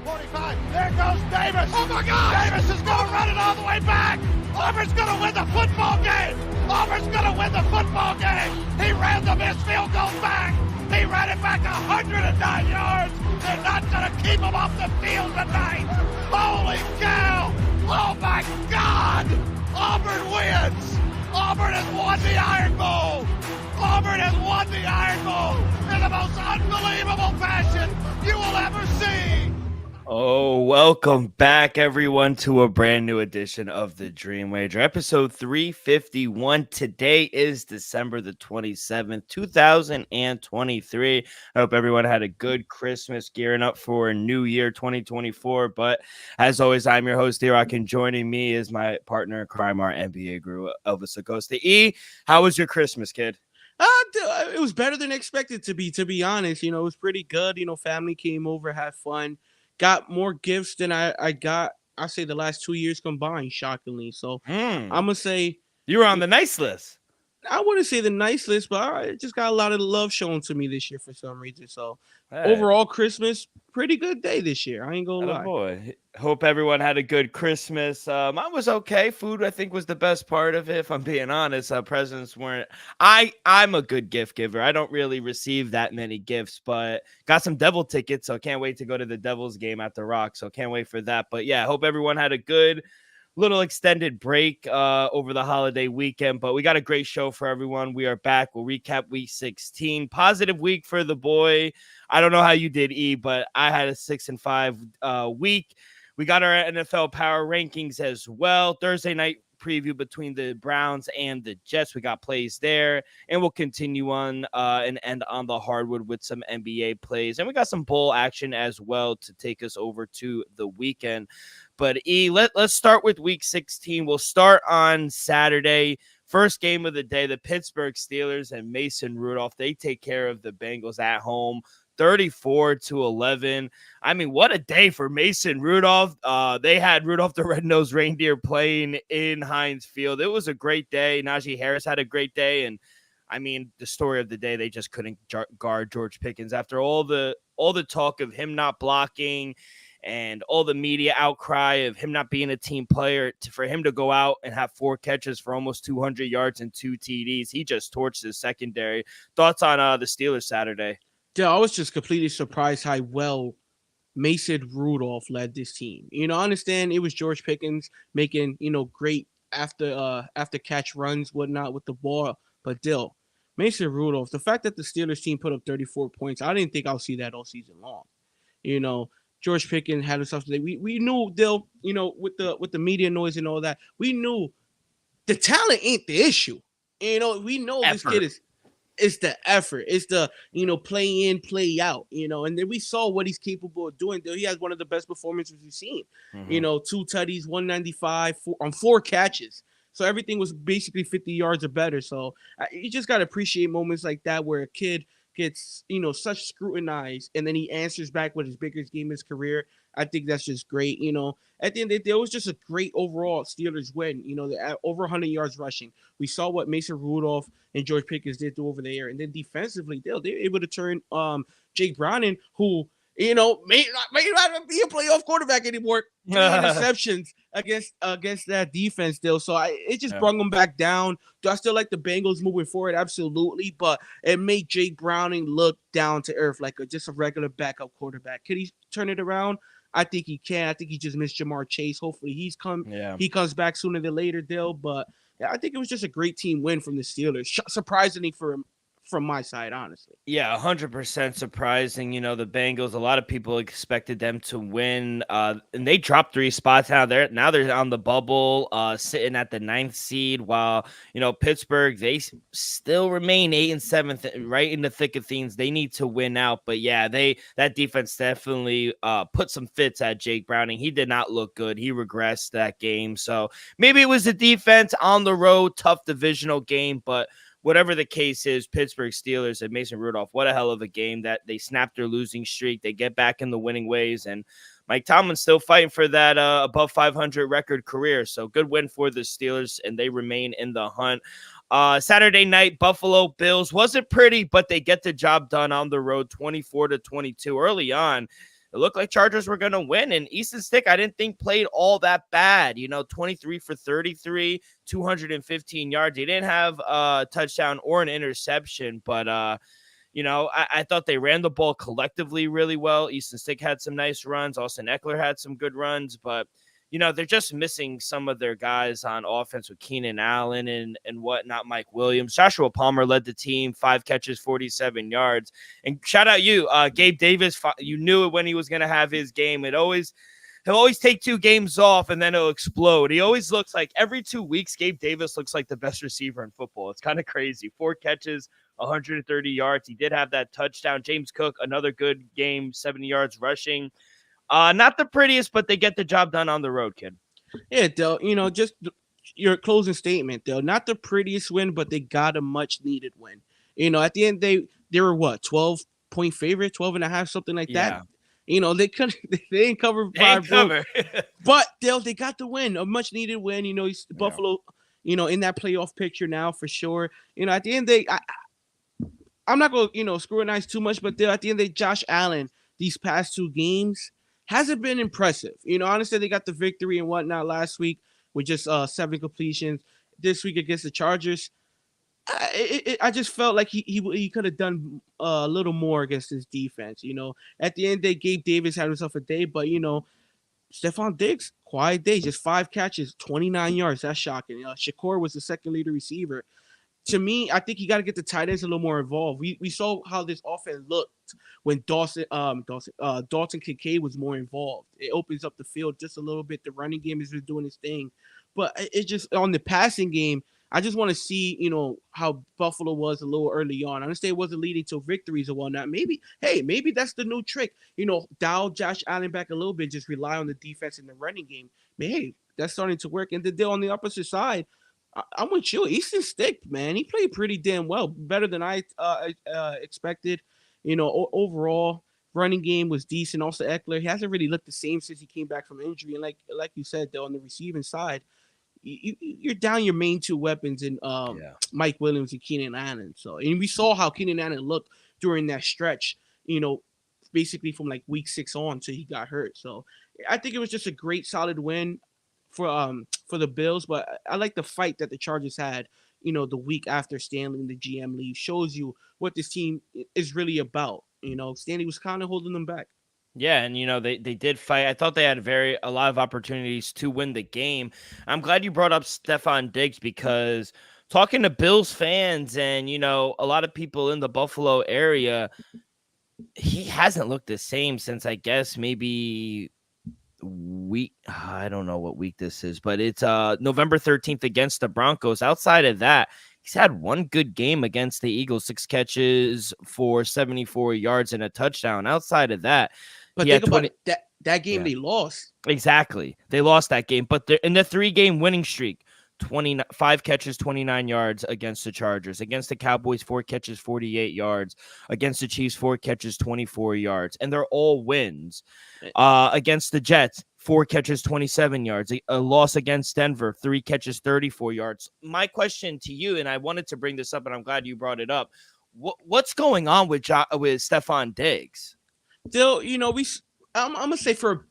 45. There goes Davis. Oh, my God. Davis is going to run it all the way back. Auburn's going to win the football game. Auburn's going to win the football game. He ran the missed field goal back. He ran it back 109 yards. They're not going to keep him off the field tonight. Holy cow. Oh, my God. Auburn wins. Auburn has won the Iron Bowl. Auburn has won the Iron Bowl in the most unbelievable fashion you will ever see. Oh, welcome back, everyone, to a brand new edition of the Dream Wager, episode 351. Today is December the 27th, 2023. I hope everyone had a good Christmas, gearing up for New Year 2024. But as always, I'm your host, D-Rock, and joining me is my partner in crime, our NBA guru, Elvis Acosta. E, how was your Christmas, kid? It was better than expected to be honest. You know, it was pretty good. You know, family came over, had fun. Got more gifts than I got, I say, the last 2 years combined, shockingly. So I'm going to say... You were on the nice list. I wouldn't say the nice list, but I just got a lot of love shown to me this year for some reason. So overall, Christmas, pretty good day this year. I ain't going to lie. Boy. Hope everyone had a good Christmas. Mine was okay. Food, I think, was the best part of it, if I'm being honest. Presents weren't... I'm a good gift giver. I don't really receive that many gifts, but got some Devil tickets, so can't wait to go to the Devils game at the Rock, so can't wait for that. But yeah, hope everyone had a good little extended break over the holiday weekend, but we got a great show for everyone. We are back. We'll recap week 16. Positive week for the boy. I don't know how you did, E, but I had a 6-5 week. We got our NFL power rankings as well. Thursday night preview between the Browns and the Jets. We got plays there, and we'll continue on and end on the hardwood with some NBA plays. And we got some bowl action as well to take us over to the weekend. But E, let's start with week 16. We'll start on Saturday. First game of the day, the Pittsburgh Steelers and Mason Rudolph. They take care of the Bengals at home, 34-11. I mean, what a day for Mason Rudolph. They had Rudolph the Red-Nosed Reindeer playing in Heinz Field. It was a great day. Najee Harris had a great day. And, I mean, the story of the day, they just couldn't guard George Pickens. After all the talk of him not blocking and all the media outcry of him not being a team player, for him to go out and have 4 catches for almost 200 yards and 2 TDs, he just torched his secondary. Thoughts on the Steelers Saturday? Yeah, I was just completely surprised how well Mason Rudolph led this team. You know, I understand it was George Pickens making, you know, great after catch runs, whatnot with the ball, but still, Mason Rudolph, the fact that the Steelers team put up 34 points, I didn't think I'll see that all season long. You know, George Pickens had himself today. We knew, Dill, you know, with the media noise and all that, we knew the talent ain't the issue. You know, we know this kid it's the effort. It's the, you know, play in, play out, you know, and then we saw what he's capable of doing. He has one of the best performances we've seen. You know, 2 tutties, 195 on 4 catches. So everything was basically 50 yards or better. So you just got to appreciate moments like that where a kid gets, you know, such scrutinized and then he answers back with his biggest game of his career. I think that's just great. You know, at the end of the day, it was just a great overall Steelers win. You know, over 100 yards rushing. We saw what Mason Rudolph and George Pickens did over there. And then defensively, they were able to turn Jake Browning, who, you know, may not be a playoff quarterback anymore. 3 interceptions against that defense still. So it just brought them back down. Do I still like the Bengals moving forward? Absolutely. But it made Jake Browning look down to earth, like just a regular backup quarterback. Could he turn it around? I think he can. I think he just missed Jamar Chase. Hopefully he comes back sooner than later, Dill. But yeah, I think it was just a great team win from the Steelers. Surprisingly from my side, honestly. Yeah, 100% surprising. You know, the Bengals, a lot of people expected them to win, and they dropped 3 spots out there. Now they're on the bubble, sitting at the 9th seed, while, you know, Pittsburgh, they still remain 8 and 7th, right in the thick of things. They need to win out. But yeah, that defense definitely put some fits at Jake Browning. He did not look good. He regressed that game. So maybe it was the defense on the road, tough divisional game, but whatever the case is, Pittsburgh Steelers and Mason Rudolph, what a hell of a game that they snapped their losing streak. They get back in the winning ways, and Mike Tomlin's still fighting for that above 500 record career. So good win for the Steelers, and they remain in the hunt. Saturday night, Buffalo Bills wasn't pretty, but they get the job done on the road, 24-22. Early on, it looked like Chargers were going to win. And Easton Stick, I didn't think played all that bad. 23 for 33, 215 yards. He didn't have a touchdown or an interception, but I thought they ran the ball collectively really well. Easton Stick had some nice runs. Austin Eckler had some good runs, but they're just missing some of their guys on offense with Keenan Allen and whatnot, Mike Williams. Joshua Palmer led the team, 5 catches, 47 yards. And shout out you, Gabe Davis. You knew it when he was going to have his game. He'll always take 2 games off and then it'll explode. He always looks like every 2 weeks, Gabe Davis looks like the best receiver in football. It's kind of crazy. 4 catches, 130 yards. He did have that touchdown. James Cook, another good game, 70 yards rushing. Not the prettiest, but they get the job done on the road, kid. Yeah, Dell, just your closing statement, Dell. Not the prettiest win, but they got a much needed win. At the end, they were what, 12-point favorite, 12 and a half, something like that. They couldn't, they didn't cover by but they got the win, a much needed win. Buffalo, in that playoff picture now for sure. At the end, I'm not going to, scrutinize too much, but at the end, Josh Allen, these past 2 games, hasn't been impressive. Honestly, they got the victory and whatnot last week with just 7 completions. This week against the Chargers, I just felt like he could have done a little more against his defense. At the end, Gabe Davis had himself a day, but Stephon Diggs, quiet day, just 5 catches, 29 yards. That's shocking. Shakur was the second leader receiver. To me, I think you got to get the tight ends a little more involved. We saw how this offense looked when Dalton Kincaid was more involved. It opens up the field just a little bit. The running game is just doing its thing, but it's just on the passing game. I just want to see, how Buffalo was a little early on. I understand it wasn't leading to victories or whatnot. Maybe that's the new trick. Dial Josh Allen back a little bit, just rely on the defense and the running game. But hey, that's starting to work. And then on the opposite side, I'm with you. Easton Stick, man, he played pretty damn well, better than I expected. Overall running game was decent. Also, Eckler, he hasn't really looked the same since he came back from injury. And like you said, though, on the receiving side, you're down your main 2 weapons in Mike Williams and Keenan Allen. And we saw how Keenan Allen looked during that stretch. Basically from like week 6 on till he got hurt. So I think it was just a great, solid win for the Bills, but I like the fight that the Chargers had, the week after Stanley and the GM leave. Shows you what this team is really about. Stanley was kind of holding them back. Yeah, and they did fight. I thought they had a lot of opportunities to win the game. I'm glad you brought up Stephon Diggs because talking to Bills fans and a lot of people in the Buffalo area, he hasn't looked the same since I guess maybe week. I don't know what week this is, but it's November 13th against the Broncos. Outside of that, he's had one good game against the Eagles, 6 catches for 74 yards and a touchdown. Outside of that, but think about it, that game they lost. Exactly. They lost that game, but they're in the 3-game winning streak. 5 catches, 29 yards against the Chargers. Against the Cowboys, 4 catches, 48 yards. Against the Chiefs, 4 catches, 24 yards. And they're all wins. Against the Jets, 4 catches, 27 yards. A loss against Denver, 3 catches, 34 yards. My question to you, and I wanted to bring this up, and I'm glad you brought it up. What's going on with Stephon Diggs? Still, I'm going to say for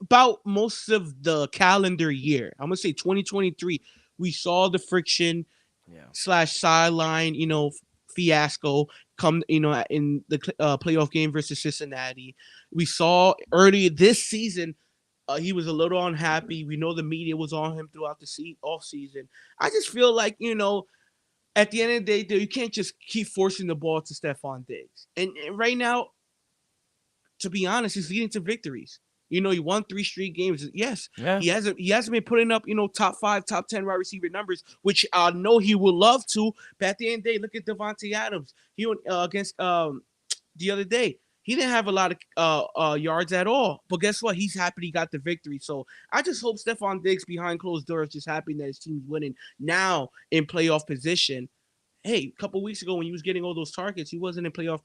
about most of the calendar year, I'm going to say 2023, we saw the friction / sideline, fiasco come, in the playoff game versus Cincinnati. We saw early this season, he was a little unhappy. We know the media was on him throughout the off season. I just feel like, at the end of the day, you can't just keep forcing the ball to Stephon Diggs. And right now, to be honest, he's leading to victories. He won 3 straight games. Yes, he hasn't been putting up, top 5, top 10 wide receiver numbers, which I know he would love to. But at the end of the day, look at Devontae Adams. He went against the other day. He didn't have a lot of yards at all. But guess what? He's happy he got the victory. So I just hope Stephon Diggs behind closed doors just happy that his team's winning now in playoff position. Hey, a couple weeks ago when you was getting all those targets, you wasn't in playoff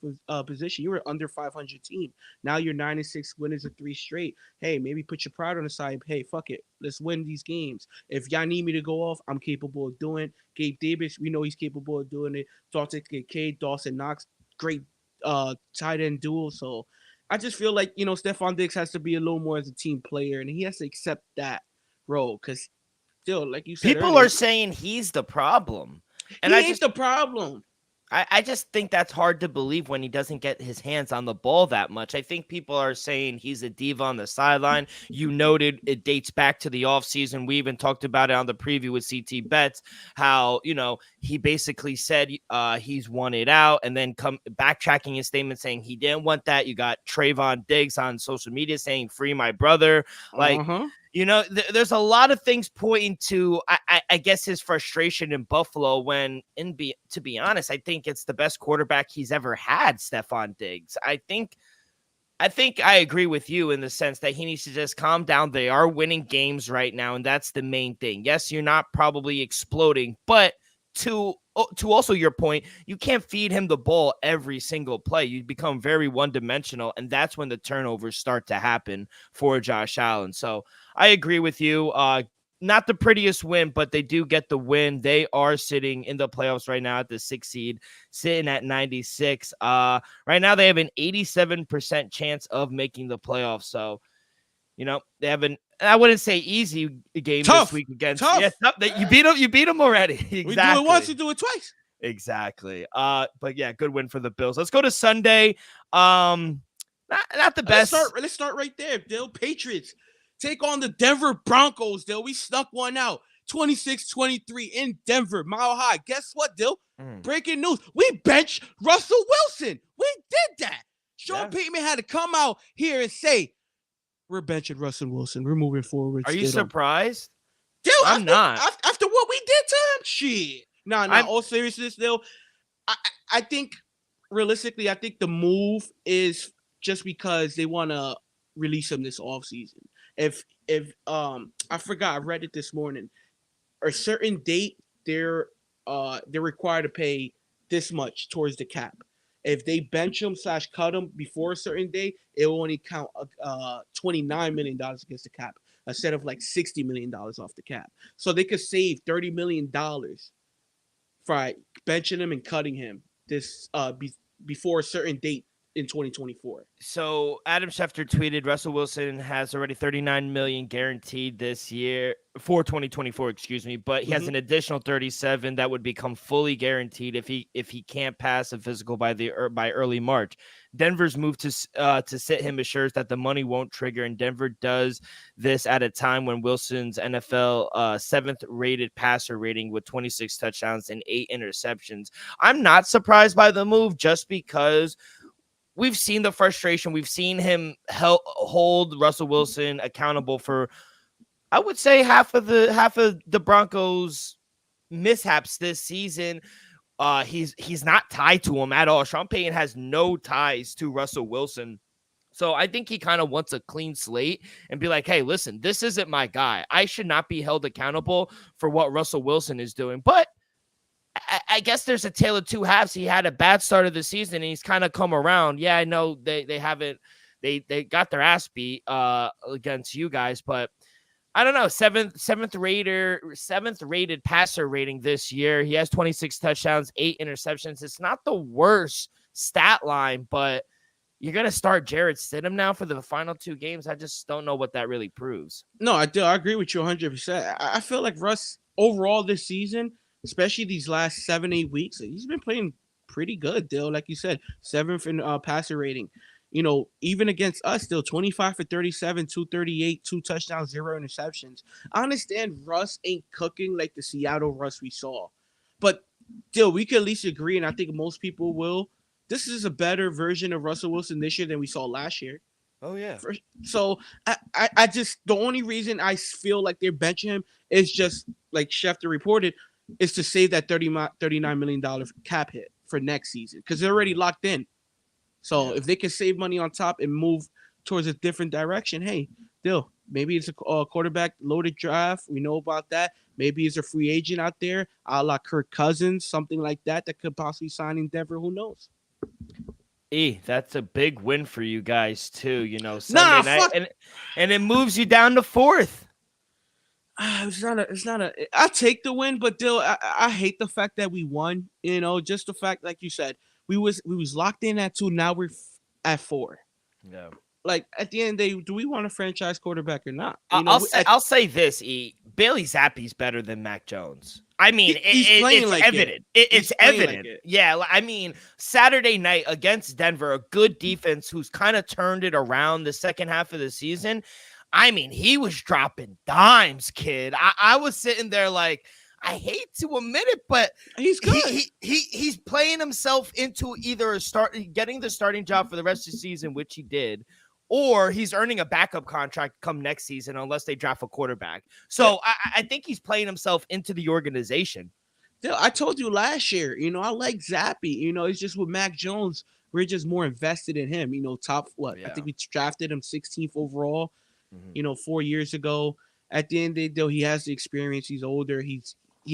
position. You were under 500 team. Now you're 9-6 winners of 3 straight. Hey, maybe put your pride on the side. Hey, fuck it. Let's win these games. If y'all need me to go off, I'm capable of doing it. Gabe Davis, we know he's capable of doing it. Dalton Kincaid, Dawson Knox, great tight end duel. So I just feel like, Stephon Diggs has to be a little more as a team player, and he has to accept that role because still, like you said People earlier, are saying he's the problem. And he ain't the problem. I just think that's hard to believe when he doesn't get his hands on the ball that much. I think people are saying he's a diva on the sideline. You noted it dates back to the offseason. We even talked about it on the preview with CT Betts, how, he basically said he's wanted out and then come backtracking his statement saying he didn't want that. You got Trayvon Diggs on social media saying, free my brother. Like, there's a lot of things pointing to, I guess, his frustration in Buffalo when, to be honest, I think it's the best quarterback he's ever had, Stephon Diggs. I think I agree with you in the sense that he needs to just calm down. They are winning games right now, and that's the main thing. Yes, you're not probably exploding, but to also your point, you can't feed him the ball every single play. You become very one-dimensional, and that's when the turnovers start to happen for Josh Allen. So I agree with you. Not the prettiest win, but they do get the win. They are sitting in the playoffs right now at the 6th seed, sitting at 96. Right now they have an 87% chance of making the playoffs. So, they have I wouldn't say easy game Tough. this week against. Tough. Yeah, you beat them. You beat them already. Exactly. We do it once, we do it twice. Exactly. But yeah, good win for the Bills. Let's go to Sunday. Not the best. Let's start right there, Dill. Patriots take on the Denver Broncos, Dill. We snuck one out. 26-23 in Denver, Mile High. Guess what, Dill? Breaking news. We benched Russell Wilson. We did that. Sean Payton had to come out here and say, we're benching Russell Wilson. We're moving forward. Are you surprised? Dill, I'm not. After what we did to him? Shit. Nah, all seriousness, Dill. I think, realistically, I think the move is just because they want to release him this offseason. If I forgot, I read it this morning. A certain date, they're required to pay this much towards the cap. If they bench him / cut him before a certain day, it will only count $29 million against the cap instead of like $60 million off the cap. So they could save $30 million by benching him and cutting him this before a certain date in 2024. So Adam Schefter tweeted Russell Wilson has already $39 million guaranteed this year for 2024, but he has an additional 37 that would become fully guaranteed if he can't pass a physical by early March. Denver's move to sit him assures that the money won't trigger, and Denver does this at a time when Wilson's NFL 7th rated passer rating with 26 touchdowns and 8 interceptions. I'm not surprised by the move just because we've seen the frustration. We've seen him hold Russell Wilson accountable for, I would say, half of the Broncos' mishaps this season. He's not tied to him at all. Sean Payton has no ties to Russell Wilson. So I think he kind of wants a clean slate and be like, hey, listen, this isn't my guy. I should not be held accountable for what Russell Wilson is doing. But I guess there's a tale of two halves. He had a bad start of the season and he's kind of come around. Yeah, I know they haven't, they got their ass beat against you guys, but I don't know. Seventh rated passer rating this year. He has 26 touchdowns, 8 interceptions. It's not the worst stat line, but you're going to start Jarrett Stidham now for the final 2 games. I just don't know what that really proves. No, I do. I agree with you 100%. I feel like Russ overall this season, especially these last 7-8 weeks, he's been playing pretty good, Dill. Like you said, 7th in passer rating. Even against us, still 25 for 37, 238, 2 touchdowns, 0 interceptions. I understand Russ ain't cooking like the Seattle Russ we saw. But, Dill, we can at least agree, and I think most people will, this is a better version of Russell Wilson this year than we saw last year. Oh, yeah. So, I just, the only reason I feel like they're benching him is just, like Schefter reported, is to save that $39 million cap hit for next season because they're already locked in. So if they can save money on top and move towards a different direction, hey, Dill, maybe it's a quarterback loaded draft. We know about that. Maybe it's a free agent out there, a la Kirk Cousins, something like that could possibly sign in Denver. Who knows? That's a big win for you guys too. Sunday night, and it moves you down to 4th. It's not a. I take the win, but Dill, I hate the fact that we won. Just the fact, like you said, we was locked in at 2. Now we're at 4. Yeah. Like at the end of the day, do we want a franchise quarterback or not? I'll say this. Bailey Zappi's better than Mac Jones. I mean, he's playing it's like evident. He's It's playing like evident. it. Yeah, I mean, Saturday night against Denver, a good defense who's kind of turned it around the second half of the season. I mean, he was dropping dimes, kid. I was sitting there like, I hate to admit it, but He's good. he's playing himself into either getting the starting job for the rest of the season, which he did, or he's earning a backup contract come next season unless they draft a quarterback. So I think he's playing himself into the organization. I told you last year, I like Zappy. It's just with Mac Jones, we're just more invested in him. Top what? I Yeah. think we drafted him 16th overall, Mm-hmm. 4 years ago. At the end of the day, though, he has the experience. He's older. He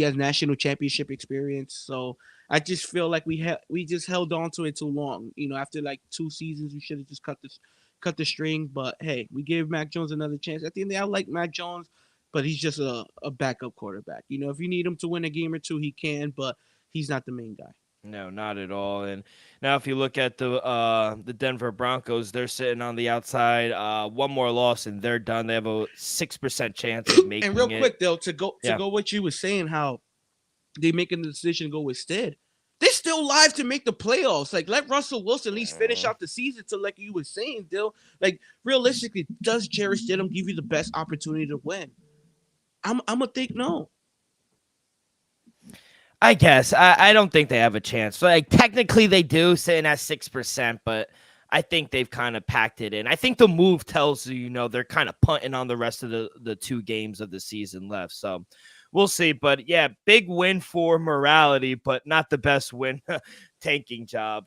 has national championship experience. So I just feel like we just held on to it too long. After like 2 seasons, we should have just cut the string. But hey, we gave Mac Jones another chance. At the end of the day, I like Mac Jones, but he's just a backup quarterback. If you need him to win a game or two, he can, but he's not the main guy. No, not at all. And now, if you look at the Denver Broncos, they're sitting on the outside. One more loss and they're done. They have a 6% chance of making And real it. quick though, to go what you were saying, how they making the decision to go with Stead. They're still live to make the playoffs. Like, let Russell Wilson at least finish out the season to, like you were saying, Dill. Like, realistically, does Jarrett Stidham give you the best opportunity to win? I'm gonna think no. I guess. I don't think they have a chance. Like, technically they do, sitting at 6%, but I think they've kind of packed it in. I think the move tells you, they're kind of punting on the rest of the 2 games of the season left. So we'll see. But yeah, big win for morality, but not the best win tanking job.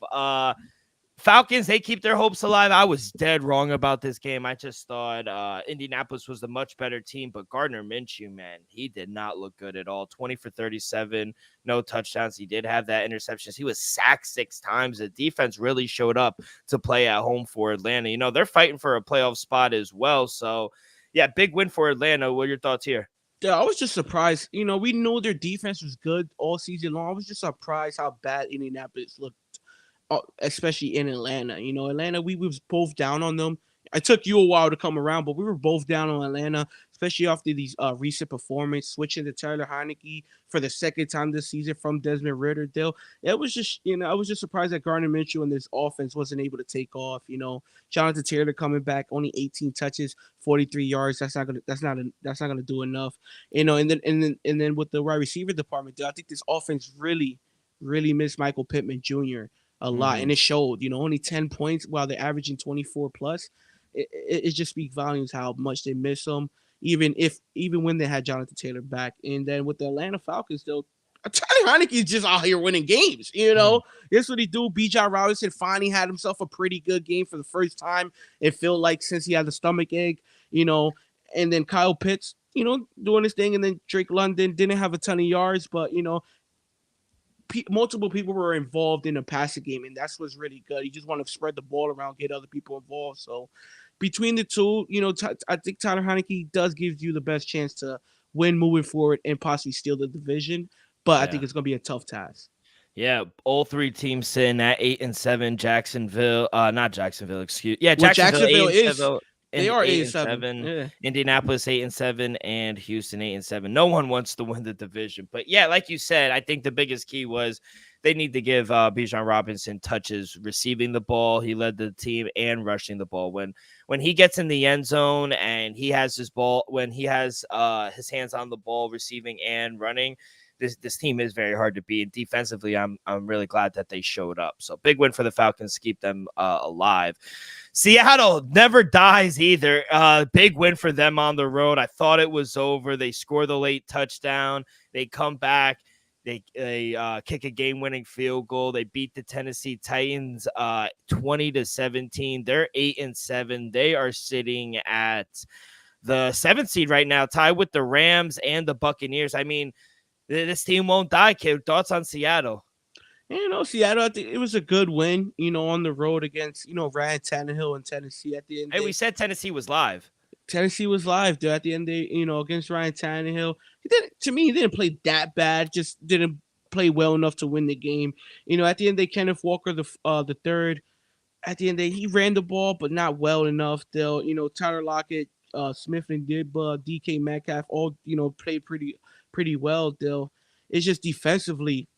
Falcons, they keep their hopes alive. I was dead wrong about this game. I just thought Indianapolis was the much better team, but Gardner Minshew, man, he did not look good at all. 20 for 37, no touchdowns. He did have that interceptions. He was sacked 6 times. The defense really showed up to play at home for Atlanta. They're fighting for a playoff spot as well. So, yeah, big win for Atlanta. What are your thoughts here? Yeah, I was just surprised. We know their defense was good all season long. I was just surprised how bad Indianapolis looked, especially in Atlanta. Atlanta, we was both down on them. It took you a while to come around, but we were both down on Atlanta, especially after these recent performance, switching to Taylor Heineke for the second time this season from Desmond Ridder. It was just, I was just surprised that Gardner Minshew and this offense wasn't able to take off. Jonathan Taylor coming back, only 18 touches, 43 yards. That's not gonna do enough. And then with the wide receiver department, I think this offense really, really missed Michael Pittman Jr. a lot, and it showed. Only 10 points while they're averaging 24 plus. It just speaks volumes how much they miss him, even when they had Jonathan Taylor back. And then with the Atlanta Falcons, though, Tyler Heineke is just out here winning games. That's what he do. Bijan Robinson finally had himself a pretty good game for the first time. It felt like since he had the stomach ache. And then Kyle Pitts, doing his thing, and then Drake London didn't have a ton of yards, but multiple people were involved in the passing game, and that's what's really good. You just want to spread the ball around, get other people involved. So between the two, I think Tyler Heineke does give you the best chance to win moving forward and possibly steal the division. But I think it's going to be a tough task. Yeah, all 3 teams sitting at 8-7. Jacksonville, not Jacksonville, excuse. Yeah, Jacksonville is. 7. They are 8-7. Yeah. Indianapolis 8-7 and Houston 8-7. No one wants to win the division, but yeah, like you said, I think the biggest key was they need to give Bijan Robinson touches receiving the ball. He led the team and rushing the ball. When he gets in the end zone and he has his ball, when he has his hands on the ball, receiving and running, this team is very hard to beat. And defensively, I'm really glad that they showed up. So big win for the Falcons to keep them alive. Seattle never dies either. Big win for them on the road. I thought it was over. They score the late touchdown. They come back. They kick a game-winning field goal. They beat the Tennessee Titans 20-17. They're 8-7. They are sitting at the 7th seed right now, tied with the Rams and the Buccaneers. I mean, this team won't die, kid. Thoughts on Seattle? Seattle, I think it was a good win, on the road against, Ryan Tannehill and Tennessee at the end. Hey, we said Tennessee was live. Tennessee was live, dude, at the end. They, against Ryan Tannehill. He didn't play that bad. Just didn't play well enough to win the game. At the end, Kenneth Walker, the third, at the end of the day, he ran the ball, but not well enough. They'll, Tyler Lockett, Smith and Digba, DK Metcalf, all played pretty well. They'll, it's just defensively,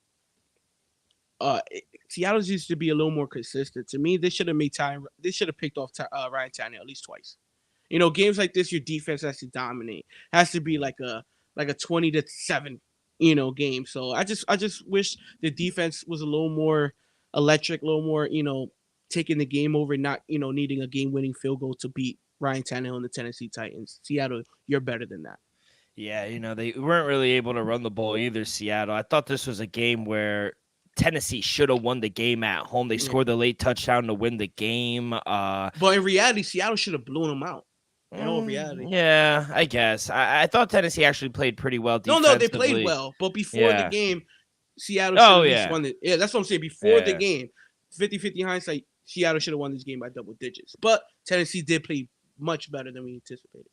uh, Seattle used to be a little more consistent. To me, they should have made time. They should have picked off Ryan Tannehill at least twice. Games like this, your defense has to dominate. Has to be like a 20-7, game. So I just wish the defense was a little more electric, a little more, taking the game over, not needing a game-winning field goal to beat Ryan Tannehill and the Tennessee Titans. Seattle, you're better than that. Yeah, they weren't really able to run the ball either, Seattle. I thought this was a game where Tennessee should have won the game at home. They scored the late touchdown to win the game. But in reality, Seattle should have blown them out. In all reality. Yeah, I guess. I thought Tennessee actually played pretty well defensively. No, they played well. But before the game, Seattle should have at least won it. Yeah, that's what I'm saying. Before the game, 50-50 hindsight, Seattle should have won this game by double digits. But Tennessee did play much better than we anticipated.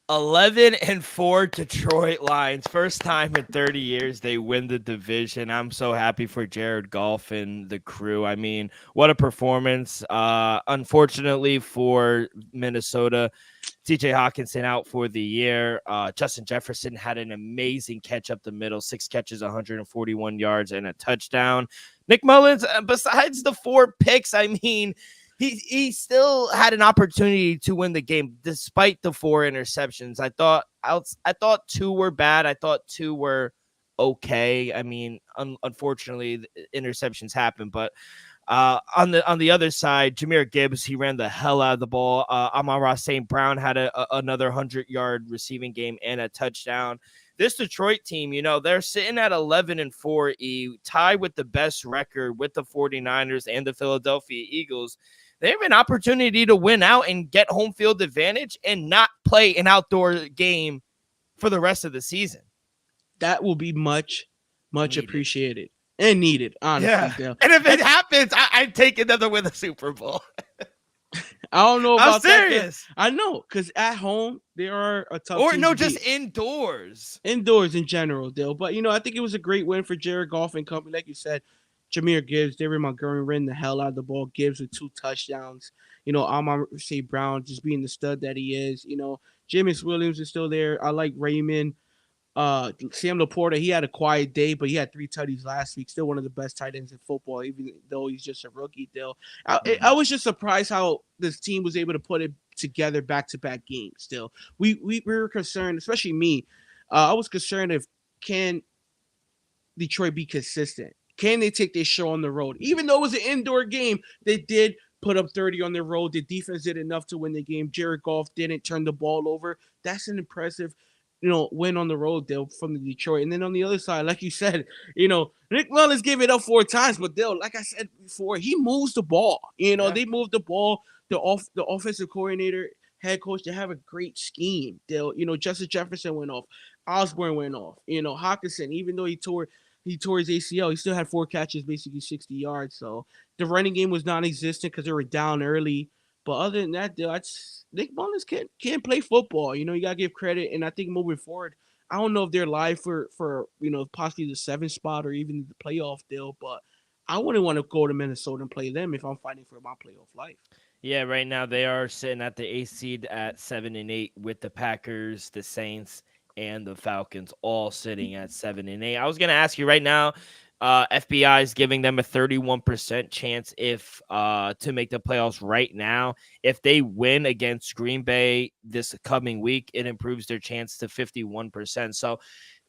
11-4 Detroit Lions. First time in 30 years they win the division. I'm so happy for Jared Goff and the crew. I mean, what a performance. Unfortunately for Minnesota, TJ Hawkinson out for the year. Justin Jefferson had an amazing catch up the middle, 6 catches, 141 yards, and a touchdown. Nick Mullins, besides the 4 picks, I mean, he still had an opportunity to win the game despite the 4 interceptions. I thought 2 were bad. I thought 2 were okay. I mean, unfortunately, interceptions happen, but on the other side, Jahmyr Gibbs, he ran the hell out of the ball. Amon-Ra St. Brown had another 100-yard receiving game and a touchdown. This Detroit team, they're sitting at 11-4, tied with the best record with the 49ers and the Philadelphia Eagles. They have an opportunity to win out and get home field advantage and not play an outdoor game for the rest of the season. That will be much appreciated and needed, honestly. Yeah. Dale. And if it happens, I'd take another win the Super Bowl. I don't know about that. I'm serious. I know, because at home, there are a tough Or team no, to just beat. indoors. Indoors in general, Dale. But, I think it was a great win for Jared Goff and company. Like you said, Jahmyr Gibbs, David Montgomery ran the hell out of the ball. Gibbs with 2 touchdowns. Amon-Ra St. Brown just being the stud that he is. Jameis Williams is still there. I like Raymond. Sam Laporta, he had a quiet day, but he had 3 tutties last week. Still one of the best tight ends in football, even though he's just a rookie. Still, I was just surprised how this team was able to put it together back-to-back games. Still, we were concerned, especially me. I was concerned if can Detroit be consistent? Can they take their show on the road? Even though it was an indoor game, they did put up 30 on the road. The defense did enough to win the game. Jared Goff didn't turn the ball over. That's an impressive, win on the road, Dale, from the Detroit. And then on the other side, like you said, Nick Mullins gave it up 4 times, but Dale, like I said before, he moves the ball. They move the ball. The offensive coordinator, head coach, they have a great scheme. Dale, Justin Jefferson went off. Osborne went off. Hawkinson, even though he tore his ACL, he still had 4 catches, basically 60 yards. So the running game was non-existent because they were down early. But other than that, Nick Mullins can't play football. You got to give credit. And I think moving forward, I don't know if they're live for possibly the 7th spot or even the playoff deal. But I wouldn't want to go to Minnesota and play them if I'm fighting for my playoff life. Yeah, right now they are sitting at the 8th seed at 7-8 with the Packers, the Saints, and the Falcons all sitting at 7-8. I was going to ask you right now, FBI is giving them a 31% chance to make the playoffs right now. If they win against Green Bay this coming week, it improves their chance to 51%. So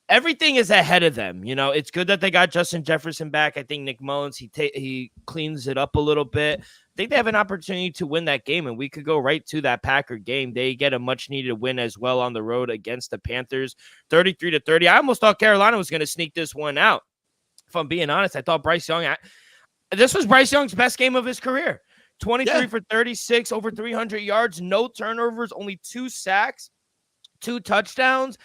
everything is ahead of them. It's good that they got Justin Jefferson back. I think Nick Mullins, he cleans it up a little bit. I think they have an opportunity to win that game, and we could go right to that Packer game. They get a much-needed win as well on the road against the Panthers, 33-30. I almost thought Carolina was going to sneak this one out. If I'm being honest, I thought Bryce Young, this was Bryce Young's best game of his career. 23 for 36, over 300 yards, no turnovers, only 2 sacks, 2 touchdowns.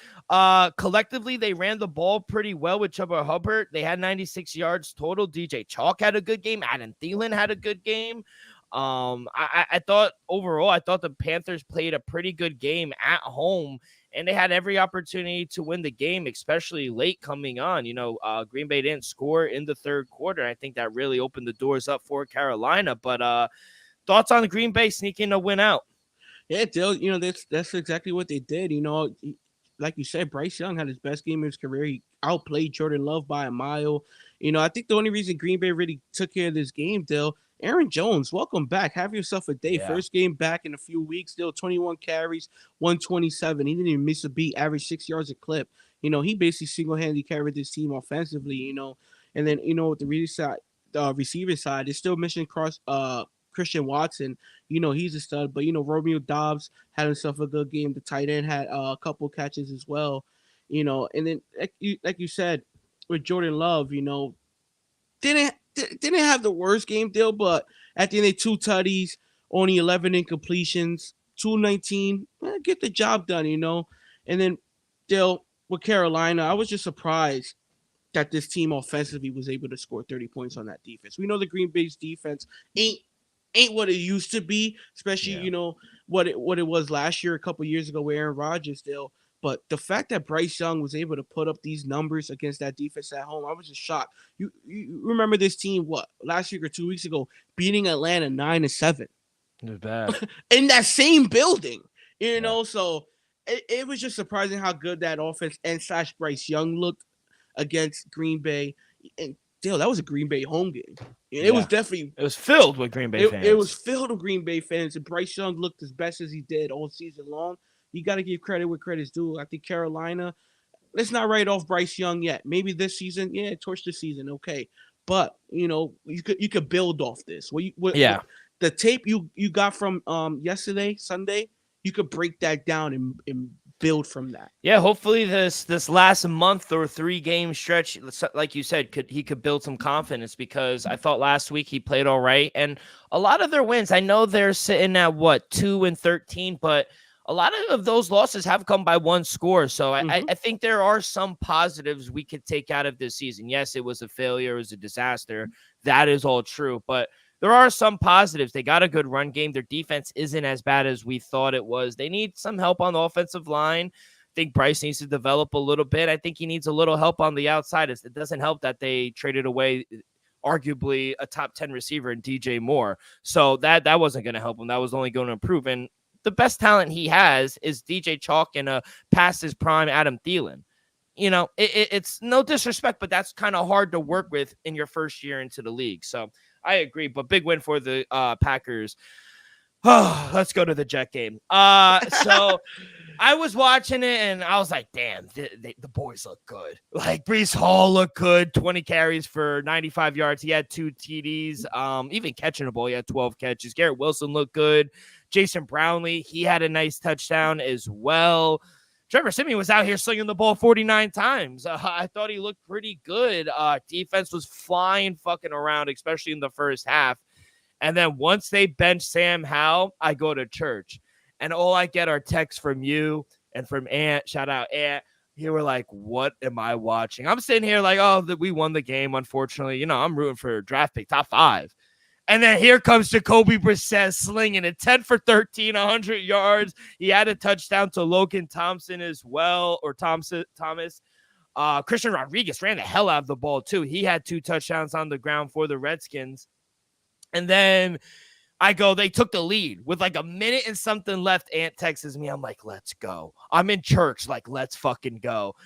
Collectively, they ran the ball pretty well with Chuba Hubbard. They had 96 yards total. DJ Chalk had a good game. Adam Thielen had a good game. I thought overall, the Panthers played a pretty good game at home, and they had every opportunity to win the game, especially late coming on. Green Bay didn't score in the 3rd quarter. I think that really opened the doors up for Carolina, but thoughts on Green Bay sneaking a win out? Yeah, Dill, that's exactly what they did. Like you said, Bryce Young had his best game of his career. He outplayed Jordan Love by a mile. I think the only reason Green Bay really took care of this game, Dill, Aaron Jones, welcome back. Have yourself a day. Yeah. First game back in a few weeks. Still 21 carries, 127. He didn't even miss a beat, average 6 yards a clip. He basically single-handedly carried this team offensively, And then, with the receiving side, they're still missing Christian Watson. He's a stud, but Romeo Dobbs had himself a good game. The tight end had a couple catches as well. And then like you said, with Jordan Love, didn't have the worst game deal, but at the end they 2 tutties, only 11 incompletions, 219, get the job done, And then Dill with Carolina, I was just surprised that this team offensively was able to score 30 points on that defense. We know the Green Bay's defense ain't what it used to be, especially what it was last year, a couple years ago with Aaron Rodgers still. But the fact that Bryce Young was able to put up these numbers against that defense at home, I was just shocked. You remember this team last week or 2 weeks ago beating Atlanta 9-7. It was bad in that same building, So it was just surprising how good that offense and / Bryce Young looked against Green Bay. And Dale, that was a Green Bay home game. It was filled with Green Bay fans. It was filled with Green Bay fans, and Bryce Young looked as best as he did all season long. You got to give credit where credit's due. I think Carolina, let's not write off Bryce Young yet. Maybe this season, torch the season, okay. But you could build off this. The tape you got from yesterday, Sunday, you could break that down and build from that. Yeah, hopefully this last month or 3 game stretch, like you said, he could build some confidence, because I thought last week he played all right, and a lot of their wins, I know they're sitting at 2-13, but a lot of those losses have come by 1 score. So I think there are some positives we could take out of this season. Yes, it was a failure, it was a disaster. That is all true, but there are some positives. They got a good run game. Their defense isn't as bad as we thought it was. They need some help on the offensive line. I think Bryce needs to develop a little bit. I think he needs a little help on the outside. It doesn't help that they traded away arguably a top 10 receiver in DJ Moore. So that wasn't going to help him. That was only going to improve. And the best talent he has is DJ Chalk and past his prime Adam Thielen. It's no disrespect, but that's kind of hard to work with in your first year into the league. So I agree, but big win for the Packers. Oh, let's go to the Jet game. So I was watching it and I was like, damn, the boys look good. Like Breece Hall looked good, 20 carries for 95 yards. He had 2 TDs, even catching the ball. He had 12 catches. Garrett Wilson looked good. Jason Brownlee, he had a nice touchdown as well. Trevor Siemian was out here slinging the ball 49 times. I thought he looked pretty good. Defense was flying fucking around, especially in the first half. And then once they bench Sam Howell, I go to church. And all I get are texts from you and from Ant. Shout out Ant. You were like, what am I watching? I'm sitting here like, we won the game, unfortunately. I'm rooting for a draft pick, top 5. And then here comes Jacoby Brissett slinging it, 10 for 13, 100 yards. He had a touchdown to Logan Thompson as well, or Thomas. Christian Rodriguez ran the hell out of the ball, too. He had 2 touchdowns on the ground for the Redskins. And then they took the lead with like a minute and something left. Ant texts me. I'm like, let's go. I'm in church. Like, let's fucking go.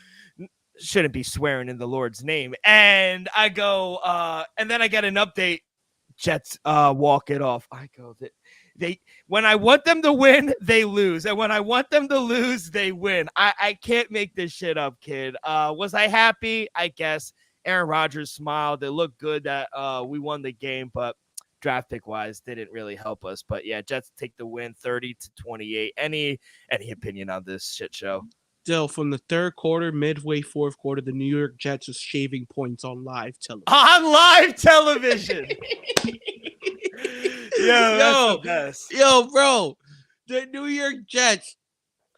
Shouldn't be swearing in the Lord's name. And I go, and then I get an update. Jets walk it off. I go, they when I want them to win, they lose. And when I want them to lose, they win. I can't make this shit up, kid. Was I happy? I guess. Aaron Rodgers smiled. It looked good that we won the game, but draft pick wise didn't really help us. But yeah, Jets take the win 30-28. Any opinion on this shit show? Still, from the third quarter, midway fourth quarter, the New York Jets was shaving points on live television. On live television. That's the best. Yo, bro, the New York Jets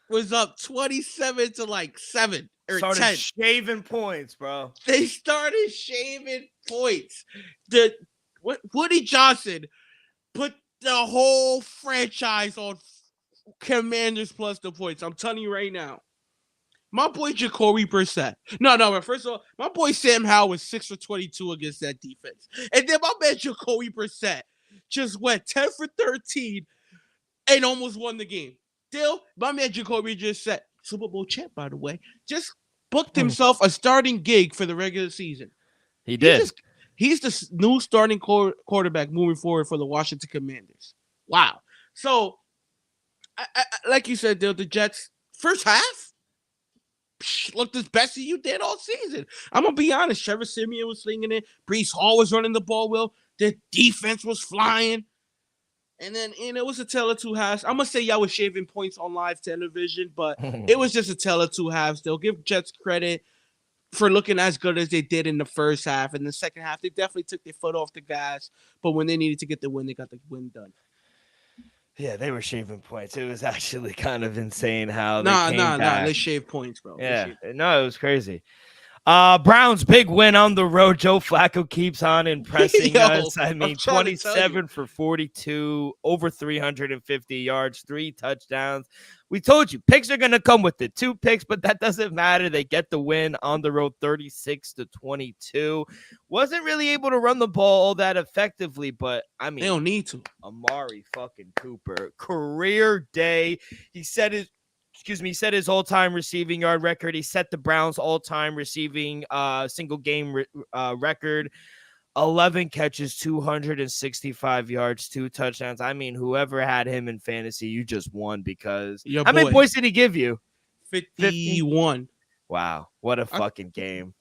was up 27 to like 7 or started 10. Shaving points, bro. They started shaving points. Woody Johnson put the whole franchise on Commanders plus the points. I'm telling you right now. My boy Jacoby Brissett. No. First of all, my boy Sam Howell was 6 for 22 against that defense. And then my man Jacoby Brissett just went 10 for 13 and almost won the game. Still, my man Jacoby just said, Super Bowl champ, by the way, just booked himself a starting gig for the regular season. He did. He's the new starting quarterback moving forward for the Washington Commanders. Wow. So, I, like you said, the Jets, first half, looked as best as you did all season. I'm going to be honest. Trevor Siemian was slinging it. Breece Hall was running the ball well. The defense was flying. And then, it was a tale of two halves. I'm going to say y'all was shaving points on live television, but it was just a tale of two halves. They'll give Jets credit for looking as good as they did in the first half. In the second half, they definitely took their foot off the gas. But when they needed to get the win, they got the win done. Yeah, they were shaving points. It was actually kind of insane how they came back. They shaved points, bro. Yeah, no, it was crazy. Browns big win on the road. Joe Flacco keeps on impressing us. I mean, 27 for 42, over 350 yards, 3 touchdowns. We told you picks are going to come with it. 2 picks, but that doesn't matter. They get the win on the road, 36-22. Wasn't really able to run the ball all that effectively, but I mean, they don't need to. Amari fucking Cooper, career day. He set his all-time receiving yard record. He set the Browns all-time receiving single game record. 11 catches, 265 yards, 2 touchdowns. I mean, whoever had him in fantasy, you just won because how many points did he give you? 51. Wow, what a fucking game.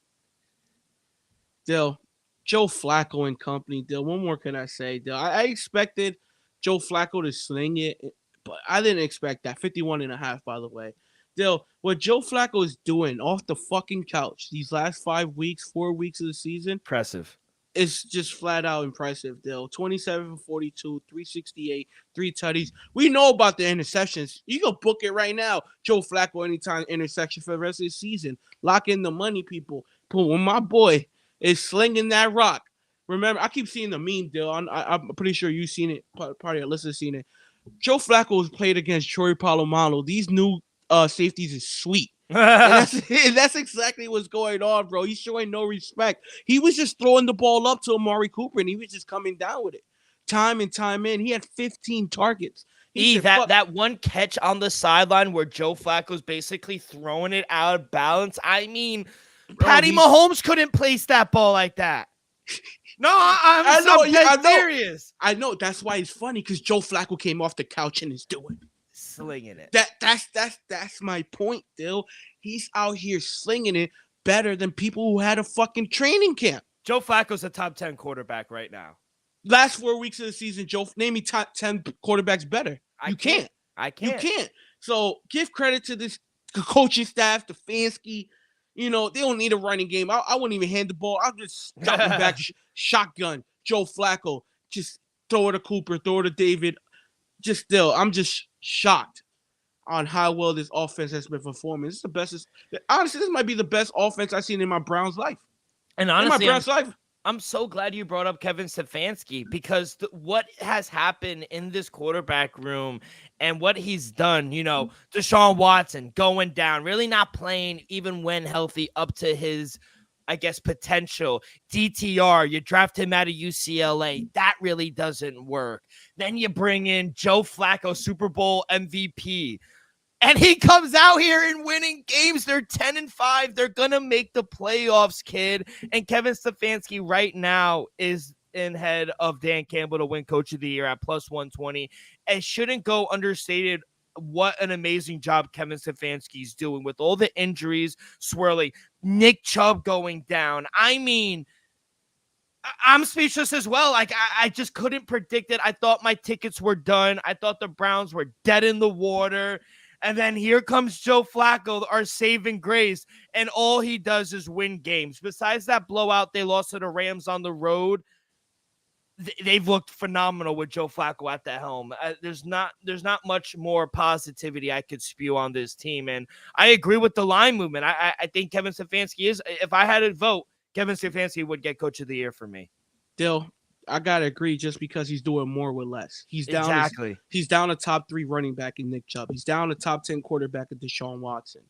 Dill, Joe Flacco and company. Dill, what more can I say? Dill, I expected Joe Flacco to sling it, but I didn't expect that. 51.5, by the way. Dill, what Joe Flacco is doing off the fucking couch these last 4 weeks of the season. Impressive. It's just flat out impressive, Dill. 27 for 42, 368, 3 tutties. We know about the interceptions. You can book it right now. Joe Flacco anytime interception for the rest of the season. Lock in the money, people. But when my boy is slinging that rock, remember, I keep seeing the meme, Dill. I'm pretty sure you've seen it. Part of your listeners seen it. Joe Flacco was played against Troy Polamalu. These new safeties is sweet. and that's exactly what's going on, bro. He's showing no respect. He was just throwing the ball up to Amari Cooper, and he was just coming down with it. Time and time in. He had 15 targets. That one catch on the sideline where Joe Flacco's basically throwing it out of balance. I mean, Patty Mahomes couldn't place that ball like that. No, I'm serious. I know. That's why it's funny, because Joe Flacco came off the couch and is doing slinging it. That's my point, Dill. He's out here slinging it better than people who had a fucking training camp. Joe Flacco's a top 10 quarterback right now. Last 4 weeks of the season, Joe, name me top 10 quarterbacks better. I can't. You can't. So give credit to this coaching staff, the Stefanski. You know, they don't need a running game. I wouldn't even hand the ball. I'll just stop him back, shotgun. Joe Flacco, just throw it to Cooper, throw it to David. I'm just shocked on how well this offense has been performing. This is the best. Honestly, this might be the best offense I've seen in my Browns life. And honestly, I'm so glad you brought up Kevin Stefanski, because what has happened in this quarterback room and what he's done, Deshaun Watson going down, really not playing even when healthy up to his, I guess, potential. DTR, you draft him out of UCLA. That really doesn't work. Then you bring in Joe Flacco, Super Bowl MVP. And he comes out here and winning games. They're 10-5. They're going to make the playoffs, kid. And Kevin Stefanski right now is in head of Dan Campbell to win Coach of the Year at plus 120. It shouldn't go understated what an amazing job Kevin Stefanski's doing with all the injuries swirling. Nick Chubb going down. I mean, I'm speechless as well. Like, I just couldn't predict it. I thought my tickets were done. I thought the Browns were dead in the water. And then here comes Joe Flacco, our saving grace, and all he does is win games. Besides that blowout, they lost to the Rams on the road. They've looked phenomenal with Joe Flacco at the helm. There's not much more positivity I could spew on this team, and I agree with the line movement. I think Kevin Stefanski is. If I had to vote, Kevin Stefanski would get Coach of the Year for me. Dill, I gotta agree, just because he's doing more with less. He's down a top 3 running back in Nick Chubb. He's down a top 10 quarterback in Deshaun Watson.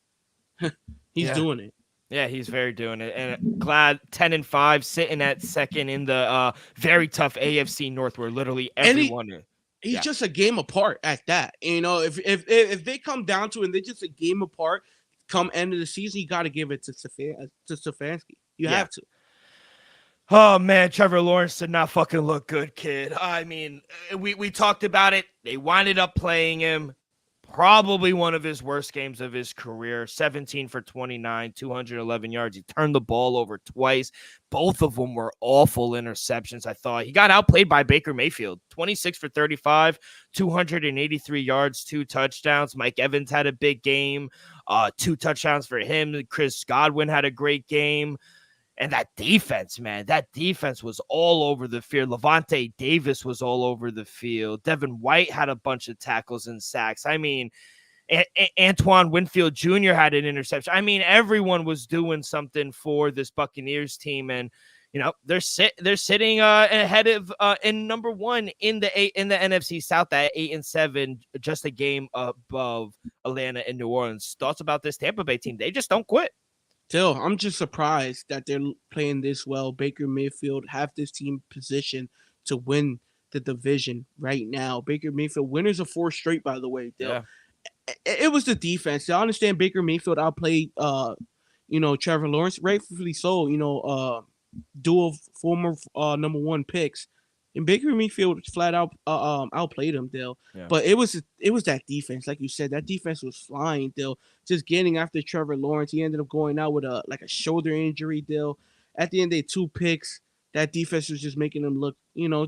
He's doing it. Yeah, he's very doing it, and glad 10-5, sitting at second in the very tough AFC North, where literally And everyone. he's Yeah, just a game apart at that. You know, if they come down to it and they're just a game apart come end of the season, you got to give it to Stefanski. You yeah. have to. Oh man, Trevor Lawrence did not fucking look good, kid. I mean, we talked about it. They winded up playing him. Probably one of his worst games of his career. 17 for 29, 211 yards. He turned the ball over twice. Both of them were awful interceptions, I thought. He got outplayed by Baker Mayfield. 26 for 35, 283 yards, 2 touchdowns. Mike Evans had a big game. 2 touchdowns for him. Chris Godwin had a great game. And that defense, man, that defense was all over the field. Levante Davis was all over the field. Devin White had a bunch of tackles and sacks. I mean, Antoine Winfield Jr. had an interception. I mean, everyone was doing something for this Buccaneers team, and you know they're sitting ahead of in number one in the NFC South at 8-7, just a game above Atlanta and New Orleans. Thoughts about this Tampa Bay team? They just don't quit. Still, I'm just surprised that they're playing this well. Baker Mayfield have this team positioned to win the division right now. Baker Mayfield, winners of 4 straight, by the way. Dill. Yeah. It was the defense. I understand Baker Mayfield outplayed, Trevor Lawrence, rightfully so. Dual former number 1 picks, and Baker Mayfield flat out outplayed him, Dill. Yeah. But it was that defense, like you said, that defense was flying, Dill. Just getting after Trevor Lawrence, he ended up going out with a shoulder injury, Dill. At the end, they 2 picks. That defense was just making them look,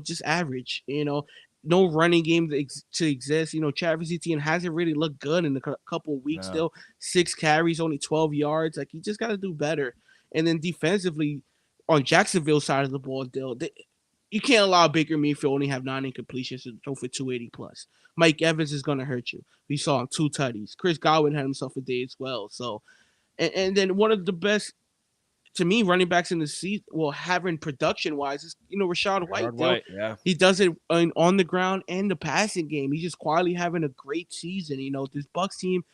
just average. No running game to exist. Travis Etienne hasn't really looked good in a couple of weeks. No. Still 6 carries, only 12 yards. Like, you just got to do better. And then defensively, on Jacksonville's side of the ball, Dill, you can't allow Baker Mayfield only have 9 incompletions to throw for 280 plus. Mike Evans is going to hurt you. We saw him 2 tutties. Chris Godwin had himself a day as well. So, and then one of the best, to me, running backs in the season, well, having production wise, is Rachaad White. Yeah. He does it on the ground and the passing game. He's just quietly having a great season. This Bucs team,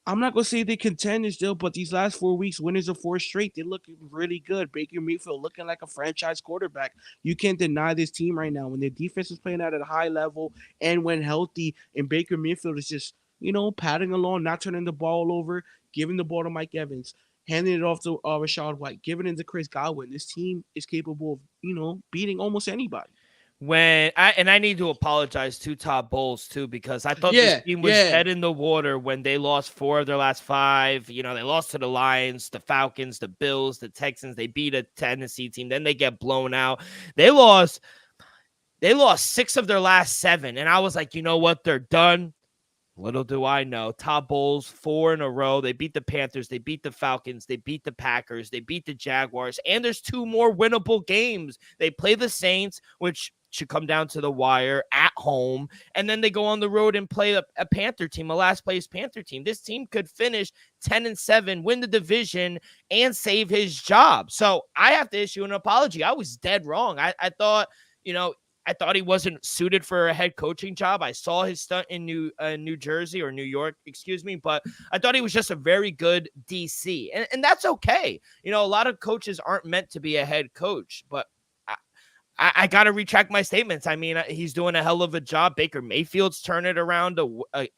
I'm not gonna say they contenders still, but these last 4 weeks, winners of 4 straight, they're looking really good. Baker Mayfield looking like a franchise quarterback. You can't deny this team right now when their defense is playing at a high level and when healthy, and Baker Mayfield is just padding along, not turning the ball over, giving the ball to Mike Evans, handing it off to Rachaad White, giving it to Chris Godwin. This team is capable of beating almost anybody. I need to apologize to Todd Bowles too, because I thought this team was dead in the water when they lost 4 of their last 5. They lost to the Lions, the Falcons, the Bills, the Texans. They beat a Tennessee team. Then they get blown out. They lost 6 of their last 7. And I was like, you know what? They're done. Little do I know, Todd Bowles 4 in a row. They beat the Panthers. They beat the Falcons. They beat the Packers. They beat the Jaguars. And there's 2 more winnable games. They play the Saints, which should come down to the wire at home. And then they go on the road and play a Panther team, a last place Panther team. This team could finish 10-7, win the division, and save his job. So I have to issue an apology. I was dead wrong. I thought, I thought he wasn't suited for a head coaching job. I saw his stunt in New Jersey or New York, but I thought he was just a very good DC. And that's okay. A lot of coaches aren't meant to be a head coach, but I got to retract my statements. I mean, he's doing a hell of a job. Baker Mayfield's turned it around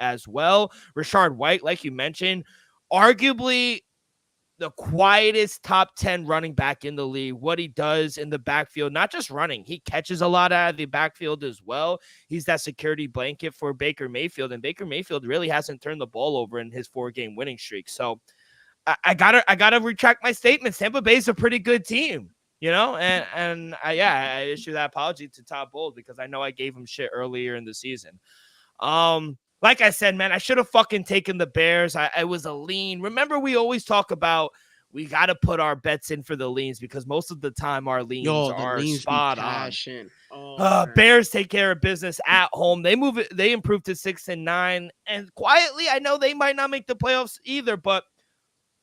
as well. Rachaad White, like you mentioned, arguably the quietest top 10 running back in the league. What he does in the backfield, not just running, he catches a lot out of the backfield as well. He's that security blanket for Baker Mayfield, and Baker Mayfield really hasn't turned the ball over in his 4-game winning streak. So I gotta retract my statements. Tampa Bay's a pretty good team. I issue that apology to Todd Bowles because I know I gave him shit earlier in the season. Like I said, man, I should have fucking taken the Bears. I was a lean. Remember, we always talk about we got to put our bets in for the leans because most of the time our leans are spot on. Bears take care of business at home. They improve to 6-9, and quietly, I know they might not make the playoffs either, but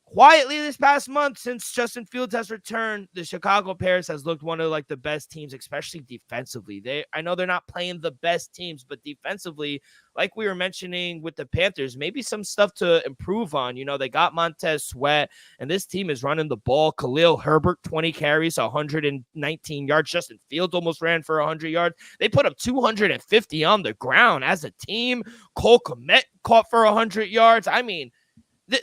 quietly this past month since Justin Fields has returned, the Chicago Bears has looked one of like the best teams, especially defensively. I know they're not playing the best teams, but defensively, like we were mentioning with the Panthers, maybe some stuff to improve on. They got Montez Sweat, and this team is running the ball. Khalil Herbert, 20 carries, 119 yards. Justin Fields almost ran for 100 yards. They put up 250 on the ground as a team. Cole Kmet caught for 100 yards. I mean,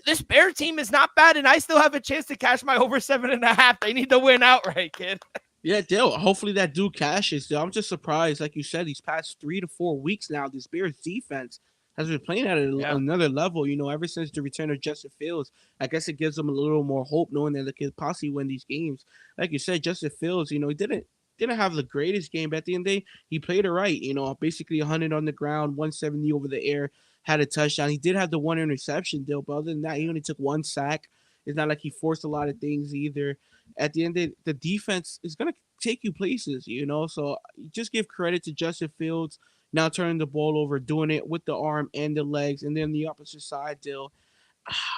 this Bear team is not bad, and I still have a chance to cash my over 7.5. They need to win outright, kid. Yeah, Dale. Hopefully that do cashes. I'm just surprised, like you said, these past 3 to 4 weeks now, this Bears defense has been playing at another level. Ever since the return of Justin Fields, I guess it gives them a little more hope, knowing that they could possibly win these games. Like you said, Justin Fields, he didn't have the greatest game, but at the end of the day, he played it right. Basically 100 on the ground, 170 over the air. Had a touchdown. He did have the one interception, Dale, but other than that, he only took one sack. It's not like he forced a lot of things either. At the end of the defense is going to take you places, So just give credit to Justin Fields now turning the ball over, doing it with the arm and the legs. And then the opposite side, Dale,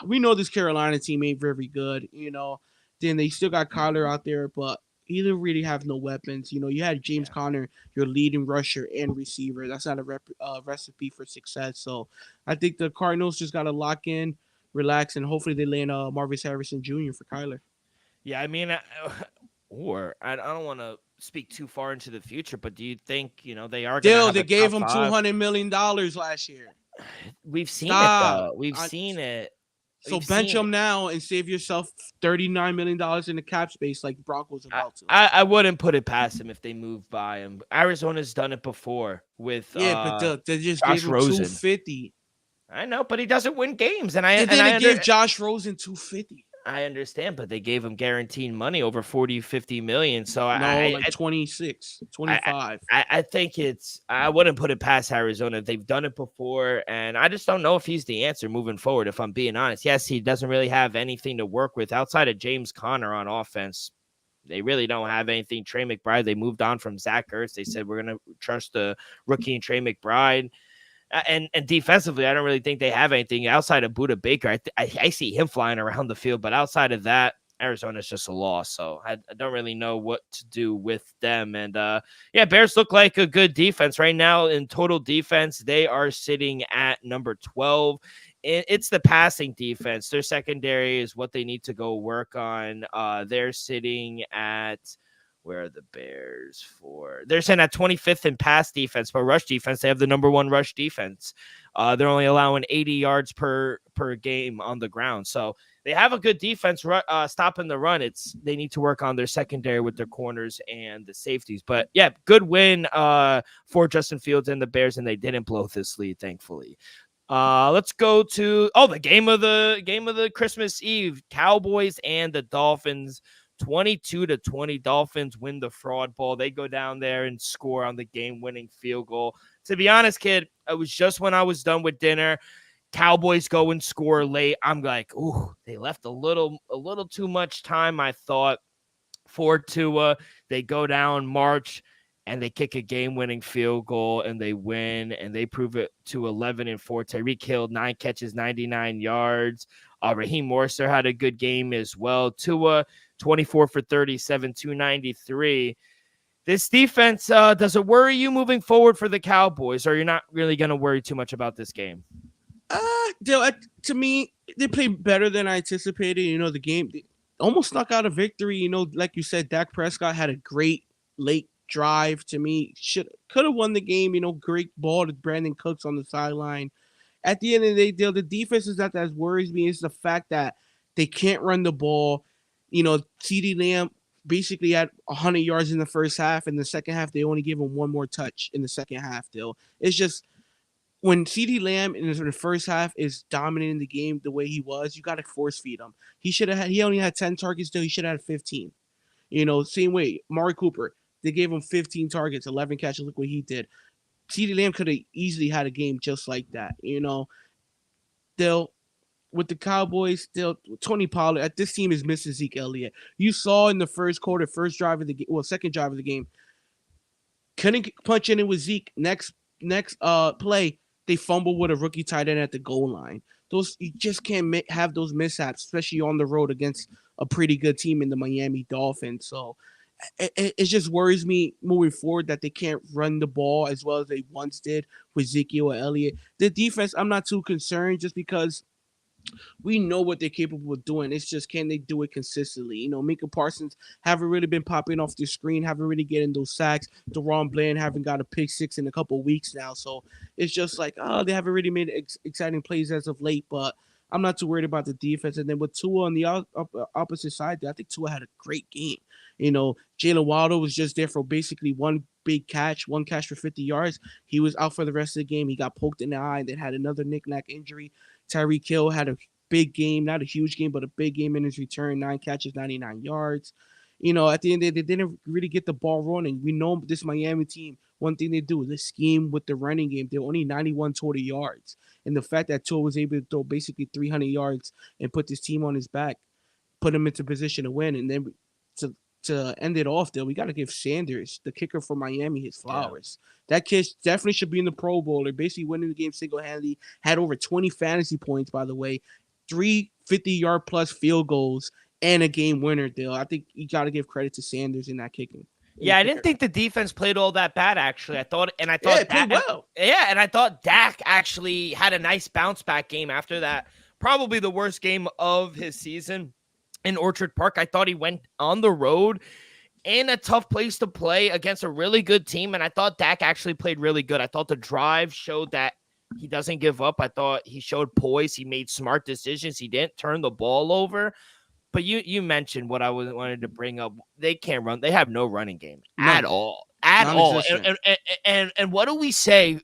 we know this Carolina team ain't very good, Then they still got Kyler out there, but he didn't really have no weapons. You had James Conner, your leading rusher and receiver. That's not a recipe for success. So I think the Cardinals just got to lock in, relax, and hopefully they land Marvis Harrison Jr. for Kyler. Yeah, I mean, I don't want to speak too far into the future, but do you think, they are going to they gave him $200 million last year. We've seen it, though. We've seen it. So bench him now and save yourself $39 million in the cap space like Broncos about to. I wouldn't put it past him if they move by him. Arizona's done it before with but they just Josh gave him Rosen. $250. I know, but he doesn't win games. And they didn't give Josh Rosen $250. I understand, but they gave him guaranteed money over 40, 50 million. So like 26, 25. I think I wouldn't put it past Arizona. They've done it before, and I just don't know if he's the answer moving forward, if I'm being honest. Yes, he doesn't really have anything to work with outside of James Conner on offense. They really don't have anything. Trey McBride, they moved on from Zach Ertz. They said, we're going to trust the rookie and Trey McBride. And defensively, I don't really think they have anything outside of Budda Baker. I see him flying around the field, but outside of that, Arizona's just a loss. So I don't really know what to do with them. And Bears look like a good defense right now. In total defense, they are sitting at number 12. It's the passing defense. Their secondary is what they need to go work on. They're sitting at... Where are the Bears for? They're sitting at 25th in pass defense, but rush defense, they have the number 1 rush defense. They're only allowing 80 yards per game on the ground. So they have a good defense stopping the run. They need to work on their secondary with their corners and the safeties. But yeah, good win for Justin Fields and the Bears, and they didn't blow this lead, thankfully. Let's go to the game of the Christmas Eve, Cowboys and the Dolphins. 22-20, Dolphins win the fraud ball. They go down there and score on the game-winning field goal. To be honest, kid, it was just when I was done with dinner. Cowboys go and score late. I'm like, ooh, they left a little too much time, I thought, for Tua. They go down, march, and they kick a game-winning field goal, and they win, and they prove it to 11-4. Tyreek Hill, 9 catches, 99 yards. Raheem Morster had a good game as well. Tua, 24 for 37, 293. This defense, does it worry you moving forward for the Cowboys, or you're not really going to worry too much about this game? To me, they played better than I anticipated. The game almost snuck out a victory. Like you said, Dak Prescott had a great late drive. To me, could have won the game. Great ball to Brandon Cooks on the sideline. At the end of the day, the defense is not that worries me. It's the fact that they can't run the ball. CeeDee Lamb basically had 100 yards in the first half. In the second half, they only gave him one more touch in the second half, Dill. It's just when CeeDee Lamb in the first half is dominating the game the way he was, you got to force feed him. He only had 10 targets, Dill. He should have had 15. Same way, Amari Cooper. They gave him 15 targets, 11 catches. Look what he did. CeeDee Lamb could have easily had a game just like that, Still, with the Cowboys, still, Tony Pollard, this team is missing Zeke Elliott. You saw in the first quarter, second drive of the game, couldn't punch in it with Zeke. Next play, they fumble with a rookie tight end at the goal line. Those you just can't have those mishaps, especially on the road against a pretty good team in the Miami Dolphins. So it just worries me moving forward that they can't run the ball as well as they once did with Ezekiel or Elliott. The defense, I'm not too concerned just because we know what they're capable of doing. It's just can they do it consistently? You know, Micah Parsons haven't really been popping off the screen, haven't really getting those sacks. DeRon Bland haven't got a pick six in a couple of weeks now. So it's just like, oh, they haven't really made exciting plays as of late, but I'm not too worried about the defense. And then with Tua on the opposite side, I think Tua had a great game. You know, Jalen Waddle was just there for basically one catch for 50 yards. He was out for the rest of the game. He got poked in the eye and then had another knick-knack injury. Tyreek Hill had a big game, not a huge game, but a big game in his return. 9 catches, 99 yards. You know, at the end of the day, they didn't really get the ball running. We know this Miami team, one thing they do is they scheme with the running game. They're only 91 total yards. And the fact that Tua was able to throw basically 300 yards and put this team on his back, put him into position to win. And then to end it off, though, we got to give Sanders, the kicker for Miami, his flowers. Yeah. That kid definitely should be in the Pro Bowl. They're basically winning the game single-handedly. Had over 20 fantasy points, by the way. 3 50-yard plus field goals and a game winner, Dill. I think you got to give credit to Sanders in that kicking. Yeah, I didn't think the defense played all that bad, actually. I thought it played well. And I thought Dak actually had a nice bounce back game after that. Probably the worst game of his season in Orchard Park. I thought he went on the road in a tough place to play against a really good team, and I thought Dak actually played really good. I thought the drive showed that he doesn't give up. I thought he showed poise. He made smart decisions. He didn't turn the ball over. But you mentioned what I wanted to bring up. They can't run. They have no running game at all. At all. And what do we say?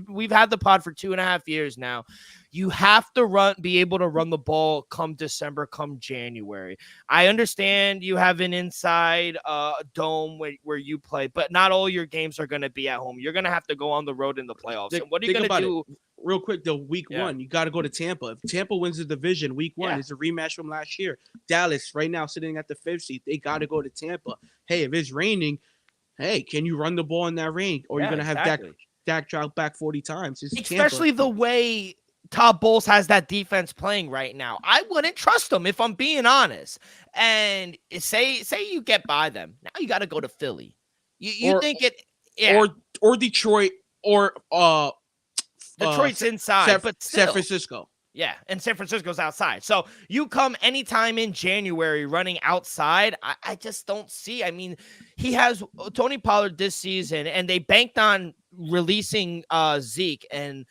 We've had the pod for 2.5 years now. You have to be able to run the ball come December, come January. I understand you have an inside dome where you play, but not all your games are going to be at home. You're going to have to go on the road in the playoffs. And what are you going to do? Real quick, though, week one, you got to go to Tampa. If Tampa wins the division, week one is a rematch from last year. Dallas, right now, sitting at the 5th seed, they got to go to Tampa. Hey, if it's raining, hey, can you run the ball in that rain? Or you're going to have Dak drop back 40 times. Especially the way Todd Bowles has that defense playing right now. I wouldn't trust them if I'm being honest. And say you get by them. Now you got to go to Philly. You think it or Detroit or Detroit's inside, but still. San Francisco. Yeah, and San Francisco's outside. So you come anytime in January running outside, I just don't see. I mean, he has Tony Pollard this season, and they banked on releasing Zeke and,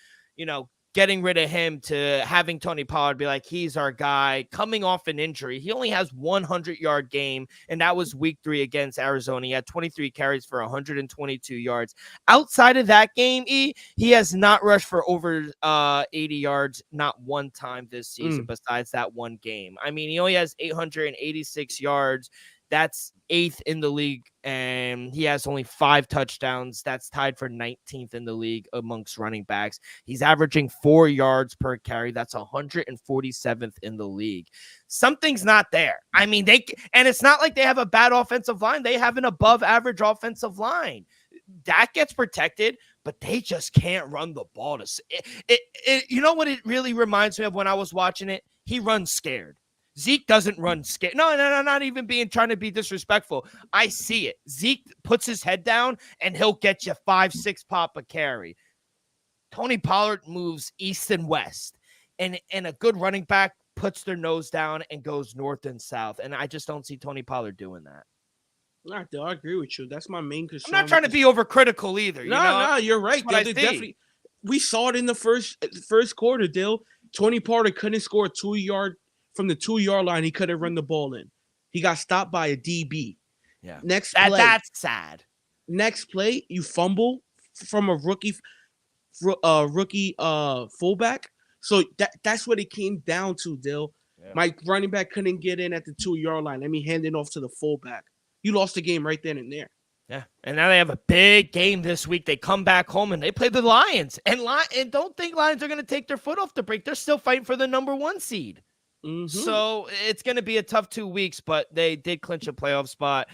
getting rid of him to having Tony Pollard be like, he's our guy. Coming off an injury, he only has 100-yard game, and that was week 3 against Arizona. He had 23 carries for 122 yards. Outside of that game, he has not rushed for over 80 yards, not one time this season besides that one game. I mean, he only has 886 yards. That's 8th in the league, and he has only 5 touchdowns. That's tied for 19th in the league amongst running backs. He's averaging 4 yards per carry. That's 147th in the league. Something's not there. I mean, and it's not like they have a bad offensive line. They have an above-average offensive line. Dak gets protected, but they just can't run the ball. You know what it really reminds me of when I was watching it? He runs scared. Zeke doesn't run scared. No, not even trying to be disrespectful. I see it. Zeke puts his head down and he'll get you 5-6 pop a carry. Tony Pollard moves east and west, and a good running back puts their nose down and goes north and south. And I just don't see Tony Pollard doing that. I agree with you. That's my main concern. I'm not trying to be overcritical either. No, you're right. Definitely. We saw it in the first quarter, Dill. Tony Pollard couldn't score a 2-yard from the 2-yard line. He couldn't run the ball in. He got stopped by a DB. Yeah. Next play. That's sad. Next play, you fumble from a rookie fullback. So that's what it came down to, Dill. Yeah. My running back couldn't get in at the 2-yard line. Let me hand it off to the fullback. You lost the game right then and there. Yeah, and now they have a big game this week. They come back home and they play the Lions. And don't think Lions are going to take their foot off the brake. They're still fighting for the number 1 seed. Mm-hmm. So it's going to be a tough 2 weeks, but they did clinch a playoff spot.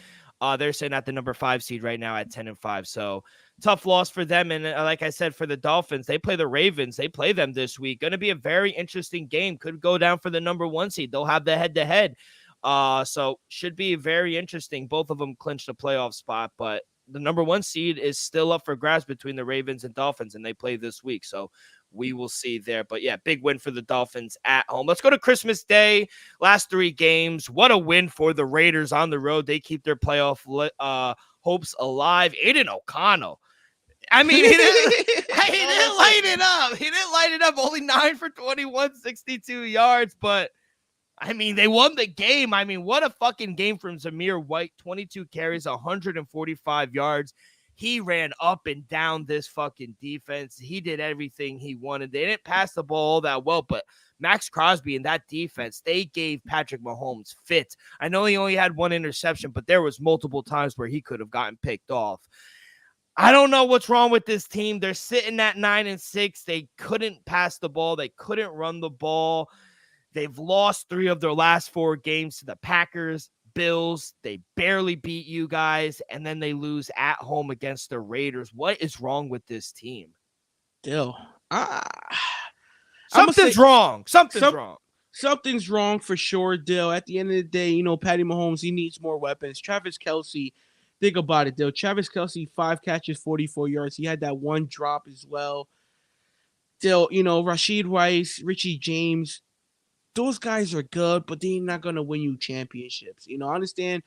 They're sitting at the number 5 seed right now at 10-5. So tough loss for them. And like I said, for the Dolphins, they play the Ravens. They play them this week. Going to be a very interesting game. Could go down for the number 1 seed. They'll have the head-to-head. So should be very interesting. Both of them clinched a playoff spot, but the number 1 seed is still up for grabs between the Ravens and Dolphins, and they play this week. So we will see there. But yeah, big win for the Dolphins at home. Let's go to Christmas Day. Last 3 games. What a win for the Raiders on the road. They keep their playoff hopes alive. Aiden O'Connell. I mean, he didn't light it up. He didn't light it up. Only 9 for 21, 62 yards. But, I mean, they won the game. I mean, what a fucking game from Zamir White. 22 carries, 145 yards. He ran up and down this fucking defense. He did everything he wanted. They didn't pass the ball all that well, but Max Crosby and that defense, they gave Patrick Mahomes fits. I know he only had 1 interception, but there was multiple times where he could have gotten picked off. I don't know what's wrong with this team. They're sitting at 9-6. They couldn't pass the ball. They couldn't run the ball. They've lost 3 of their last 4 games to the Packers, Bills. They barely beat you guys, and then they lose at home against the Raiders. What is wrong with this team? Dill, something's wrong. Something's wrong. Something's wrong for sure, Dill. At the end of the day, Patty Mahomes, he needs more weapons. Travis Kelce, think about it, Dill. Travis Kelce, 5 catches, 44 yards. He had that 1 drop as well. Dill, Rashid Rice, Richie James, those guys are good, but they're not going to win you championships. I understand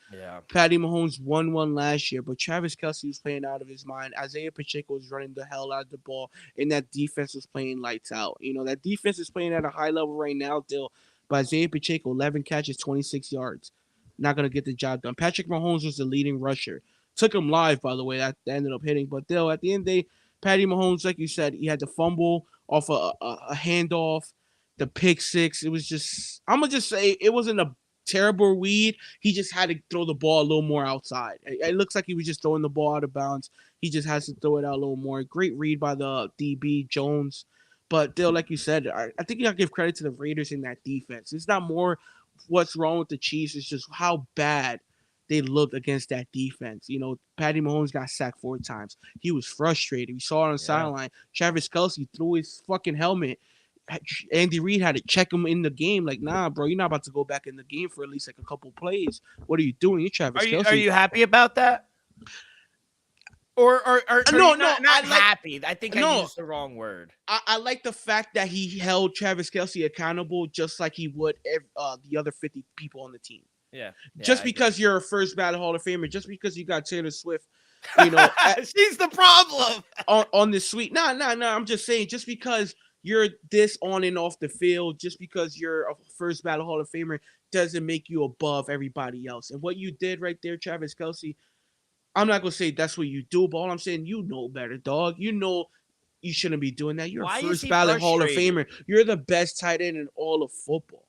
Patty Mahomes won one last year, but Travis Kelce was playing out of his mind. Isaiah Pacheco was running the hell out of the ball, and that defense was playing lights out. That defense is playing at a high level right now, Dill, but Isaiah Pacheco, 11 catches, 26 yards. Not going to get the job done. Patrick Mahomes was the leading rusher. Took him live, by the way. That ended up hitting. But, Dill, at the end of the day, Patty Mahomes, like you said, he had to fumble off a handoff. The pick 6, it was just, I'm going to just say it wasn't a terrible read. He just had to throw the ball a little more outside. It looks like he was just throwing the ball out of bounds. He just has to throw it out a little more. Great read by the DB, Jones. But, Dill, like you said, I think you got to give credit to the Raiders in that defense. It's not more what's wrong with the Chiefs. It's just how bad they looked against that defense. Patty Mahomes got sacked 4 times. He was frustrated. We saw it on the sideline. Travis Kelce threw his fucking helmet. Andy Reid had to check him in the game. Like, nah, bro, you're not about to go back in the game for at least like a couple plays. What are you doing? You're Travis Kelce. Are you happy about that? Or not happy? I think I used the wrong word. I like the fact that he held Travis Kelce accountable just like he would the other 50 people on the team. Yeah. Just because you're a first ballot Hall of Famer, just because you got Taylor Swift, she's the problem on the suite. No. I'm just saying, just because you're this on and off the field, just because you're a first ballot Hall of Famer doesn't make you above everybody else. And what you did right there, Travis Kelce, I'm not going to say that's what you do, but all I'm saying, you know better, dog. You shouldn't be doing that. You're a first ballot Hall of Famer. You're the best tight end in all of football.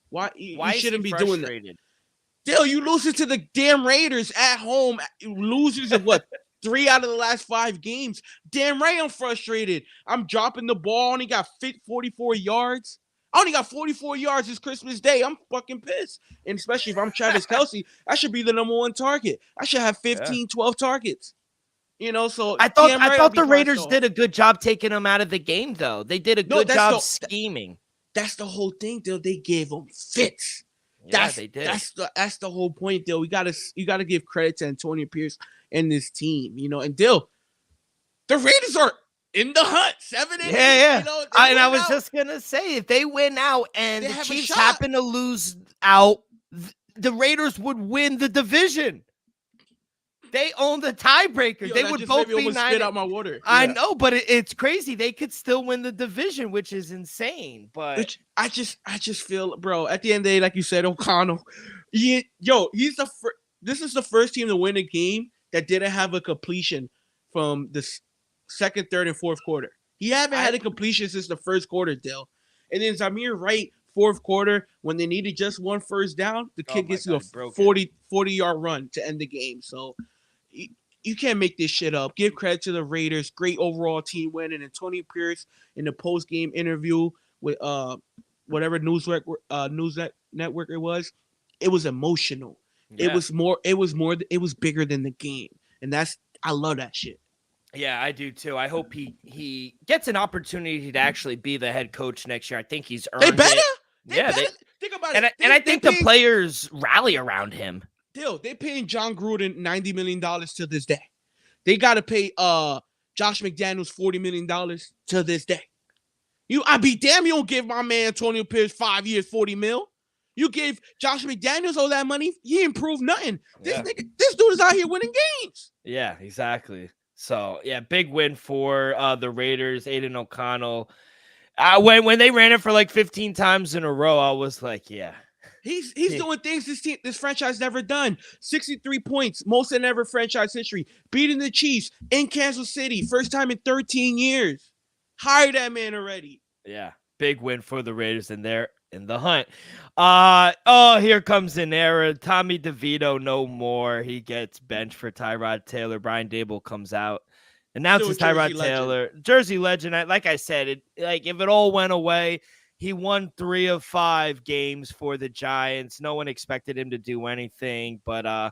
Why you shouldn't be doing that? Dill, you losing to the damn Raiders at home. Losers of what? 3 out of the last 5 games. Damn right I'm frustrated. I'm dropping the ball. Only got 44 yards. I only got 44 yards this Christmas Day. I'm fucking pissed. And especially if I'm Travis Kelce, I should be the number 1 target. I should have 15, 12 targets. So I thought the Raiders did a good job taking him out of the game, though. They did a good job scheming. That's the whole thing, Dill. They gave him fits. They did. That's the whole point, Dill. You gotta give credit to Antonio Pierce and this team, and Dill, the Raiders are in the hunt, 7-8. Yeah. And I was just gonna say, if they win out and the Chiefs happen to lose out, the Raiders would win the division. They own the tiebreaker. They would both be 9. Spit out my water. I know, but it's crazy. They could still win the division, which is insane. But I just feel, bro, at the end of the day, like you said, O'Connell, he's the first. This is the first team to win a game that didn't have a completion from the second, third, and fourth quarter. He haven't had a completion since the first quarter, Dill. And then Zamir Wright, fourth quarter, when they needed just 1 first down, the kid gets you a 40-yard run to end the game. So you can't make this shit up. Give credit to the Raiders. Great overall team win. And Antonio Pierce in the post-game interview with whatever news network it was emotional. Yeah. It was bigger than the game. And I love that shit. Yeah, I do too. I hope he gets an opportunity to actually be the head coach next year. I think he's They earned better. it. They Yeah, better. Think about and it. I They think the paying players rally around him. They paying John Gruden $90 million to this day. They gotta pay Josh McDaniels $40 million to this day. I'd be damn you don't give my man Antonio Pierce 5 years, 40 mil. You gave Josh McDaniels all that money, he improved nothing. Yeah. This dude is out here winning games. Yeah, exactly. So yeah, big win for the Raiders. Aiden O'Connell. When they ran it for like 15 times in a row, I was like, yeah. He's doing things this franchise never done. 63 points, most in ever franchise history. Beating the Chiefs in Kansas City, first time in 13 years. Hire that man already. Yeah, big win for the Raiders, and they're in the hunt. Here comes an error. Tommy DeVito, no more. He gets benched for Tyrod Taylor. Brian Dable comes out, announces Tyrod Taylor, Jersey legend. Like I said, if it all went away, he won 3 of 5 games for the Giants. No one expected him to do anything, but I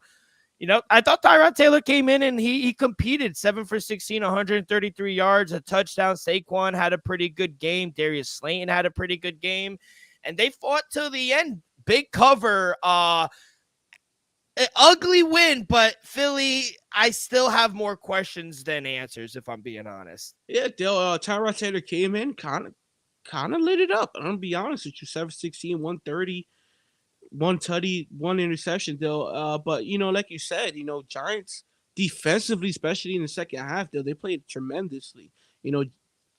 thought Tyrod Taylor came in and he competed 7 for 16, 133 yards, a touchdown. Saquon had a pretty good game. Darius Slayton had a pretty good game, and they fought till the end. Big cover, an ugly win, but Philly, I still have more questions than answers, if I'm being honest. Yeah, Tyrod Taylor came in, kind of lit it up. I'm gonna be honest with you, 7-16, 130. One tutty, one interception, though. But like you said, Giants defensively, especially in the second half, though, they played tremendously.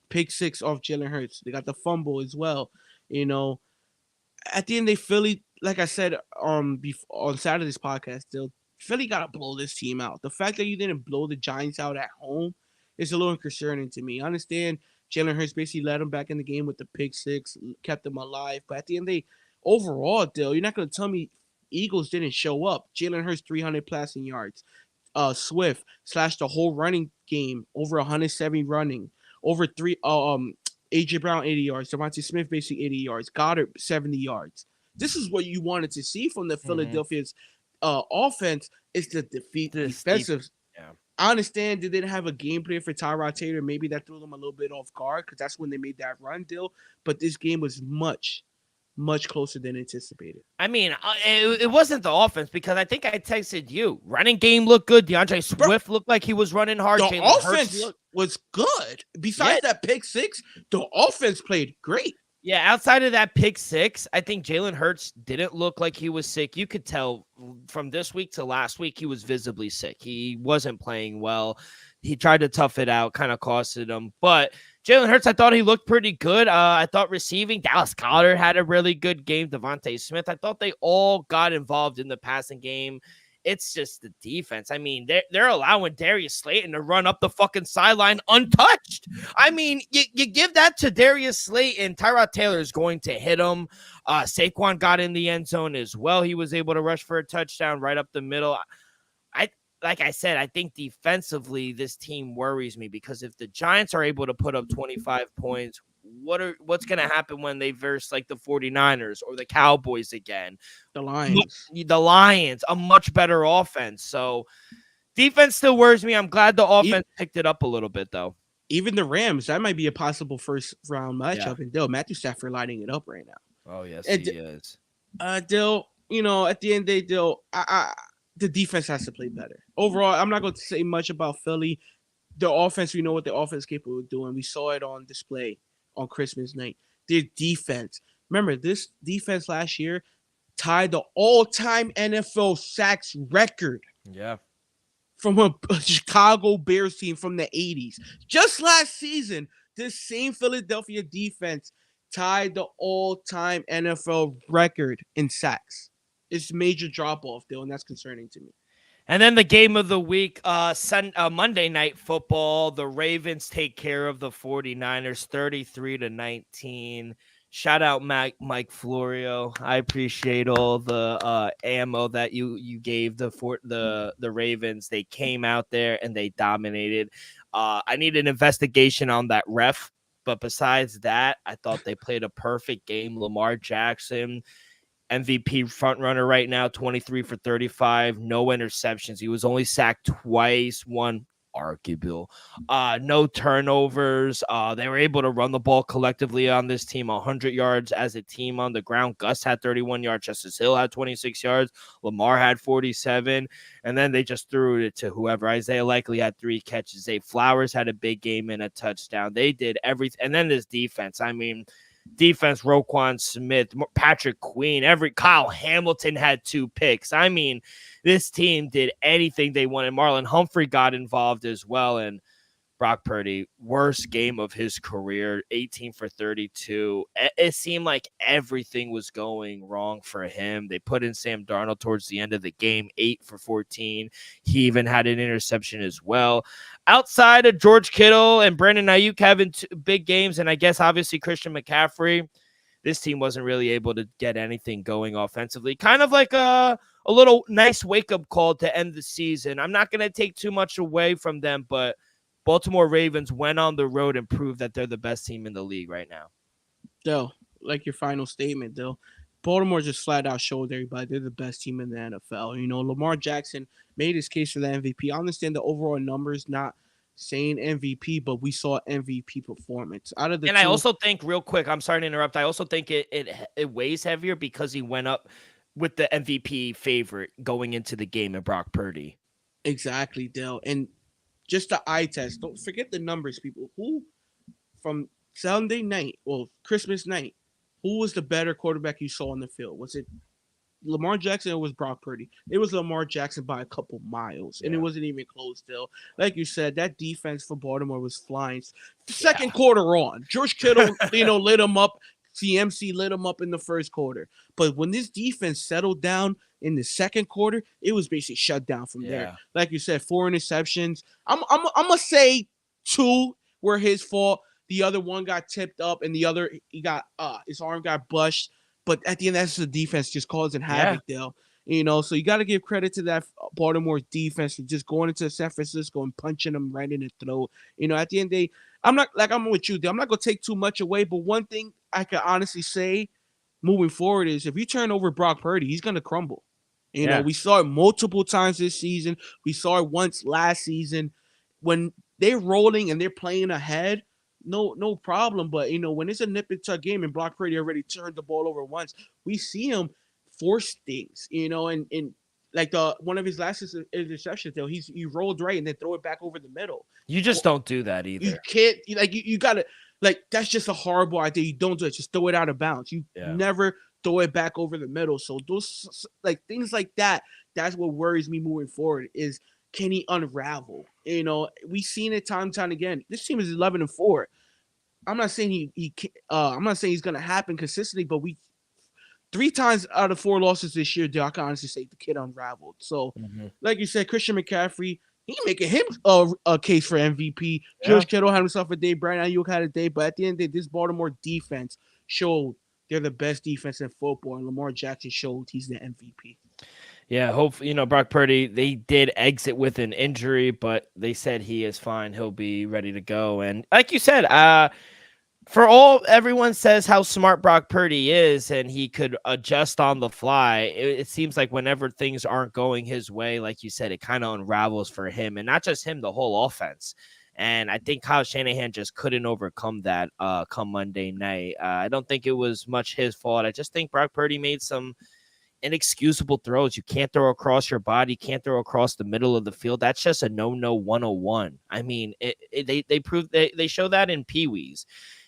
Pick 6 off Jalen Hurts. They got the fumble as well. At the end, Philly, like I said, on Saturday's podcast, though, Philly gotta blow this team out. The fact that you didn't blow the Giants out at home is a little concerning to me. I understand Jalen Hurts basically led them back in the game with the pick 6, kept them alive, but at the end, overall, Dill, you're not going to tell me Eagles didn't show up. Jalen Hurts 300 passing yards. Swift slashed the whole running game, over 170 running, over 3. AJ Brown 80 yards. Devontae Smith basically 80 yards. Goddard 70 yards. This is what you wanted to see from the Philadelphia's offense. Is the defensive. Yeah. I understand they didn't have a game plan for Tyrod Taylor. Maybe that threw them a little bit off guard because that's when they made that run, Dill. But this game was much closer than anticipated. I mean, it wasn't the offense because I think I texted you. Running game looked good. DeAndre Swift looked like he was running hard. The offense was good. Besides that pick 6, the offense played great. Yeah, outside of that pick 6, I think Jalen Hurts didn't look like he was sick. You could tell from this week to last week he was visibly sick. He wasn't playing well. He tried to tough it out, kind of costed him. But Jalen Hurts, I thought he looked pretty good. I thought receiving, Dallas Goedert had a really good game. Devontae Smith, I thought they all got involved in the passing game. It's just the defense. I mean, they're allowing Darius Slayton to run up the fucking sideline untouched. I mean, you give that to Darius Slayton, Tyrod Taylor is going to hit him. Saquon got in the end zone as well. He was able to rush for a touchdown right up the middle. Like I said, I think defensively this team worries me because if the Giants are able to put up 25 points, what's going to happen when they verse like the 49ers or the Cowboys again? The Lions, a much better offense. So defense still worries me. I'm glad the offense picked it up a little bit, though. Even the Rams, that might be a possible first round matchup. Yeah. And Dill, Matthew Stafford lighting it up right now. Oh, yes, he is. Dill, at the end of the day, Dill, the defense has to play better. Overall, I'm not going to say much about Philly. The offense, we know what the offense is capable of doing. We saw it on display on Christmas night. Their defense. Remember, this defense last year tied the all-time NFL sacks record. Yeah. From a Chicago Bears team from the 80s. Just last season, this same Philadelphia defense tied the all-time NFL record in sacks. It's a major drop-off, Dill, and that's concerning to me. And then the game of the week, Monday Night Football, the Ravens take care of the 49ers 33-19. Shout out Mike Florio. I appreciate all the ammo that you gave the Ravens. They came out there and they dominated. I need an investigation on that ref, but besides that, I thought they played a perfect game. Lamar Jackson, MVP frontrunner right now, 23 for 35, no interceptions. He was only sacked twice, one arguable. No turnovers. They were able to run the ball collectively on this team, 100 yards as a team on the ground. Gus had 31 yards. Justice Hill had 26 yards. Lamar had 47. And then they just threw it to whoever. Isaiah Likely had 3 catches. Zay Flowers had a big game and a touchdown. They did everything. And then this defense. I mean, defense, Roquan Smith, Patrick Queen, Kyle Hamilton had 2 picks. I mean, this team did anything they wanted. Marlon Humphrey got involved as well. And Brock Purdy, worst game of his career, 18 for 32. It seemed like everything was going wrong for him. They put in Sam Darnold towards the end of the game, 8 for 14. He even had an interception as well. Outside of George Kittle and Brandon Ayuk having 2 big games, and I guess obviously Christian McCaffrey, this team wasn't really able to get anything going offensively. Kind of like a little nice wake-up call to end the season. I'm not going to take too much away from them, but Baltimore Ravens went on the road and proved that they're the best team in the league right now. Dill, like your final statement, Dill. Baltimore just flat out showed everybody they're the best team in the NFL. You know, Lamar Jackson made his case for the MVP. I understand the overall numbers not saying MVP, but we saw MVP performance out of the. And I also think, real quick, I'm sorry to interrupt. I also think it weighs heavier because he went up with the MVP favorite going into the game at Brock Purdy. Exactly, Dill. And just the eye test. Don't forget the numbers, people. Who from Sunday night, well, Christmas night, who was the better quarterback you saw on the field? Was it Lamar Jackson or was Brock Purdy? It was Lamar Jackson by a couple miles, and it wasn't even close still. Like you said, that defense for Baltimore was flying. Second quarter on, George Kittle, lit him up. CMC lit him up in the first quarter. But when this defense settled down in the second quarter, it was basically shut down from there. Like you said, 4 interceptions. I'm gonna say 2 were his fault. The other one got tipped up, and the other he got his arm got bushed. But at the end, that's the defense just causing havoc, Dale. So you got to give credit to that Baltimore defense for just going into San Francisco and punching them right in the throat. At the end of the day, I'm with you, Dale. I'm not gonna take too much away, but one thing I can honestly say moving forward is if you turn over Brock Purdy, he's gonna crumble. We saw it multiple times this season. We saw it once last season. When they're rolling and they're playing ahead, no problem. But when it's a nip and tuck game and Brock Purdy already turned the ball over once, we see him force things. And like one of his last interceptions, though, he rolled right and then throw it back over the middle. You just don't do that either. You can't. You gotta. That's just a horrible idea. You don't do it. Just throw it out of bounds. You never throw it back over the middle. So those things like that, that's what worries me moving forward is can he unravel? We've seen it time and time again. This team is 11-4. I'm not saying I'm not saying he's gonna happen consistently, but 3 times out of 4 losses this year, I can honestly say the kid unraveled. So like you said, Christian McCaffrey, he making him a case for MVP. George Kittle had himself a day. Brandon Ayuk had a day. But at the end of the day, this Baltimore defense showed they're the best defense in football. And Lamar Jackson showed he's the MVP. Yeah, hopefully, Brock Purdy, they did exit with an injury, but they said he is fine. He'll be ready to go. And like you said, everyone says how smart Brock Purdy is and he could adjust on the fly. It seems like whenever things aren't going his way, like you said, it kind of unravels for him, and not just him, the whole offense. And I think Kyle Shanahan just couldn't overcome that come Monday night. I don't think it was much his fault. I just think Brock Purdy made some inexcusable throws. You can't throw across your body, can't throw across the middle of the field. That's just a no 101. I mean, they proved they show that in Pee-wees.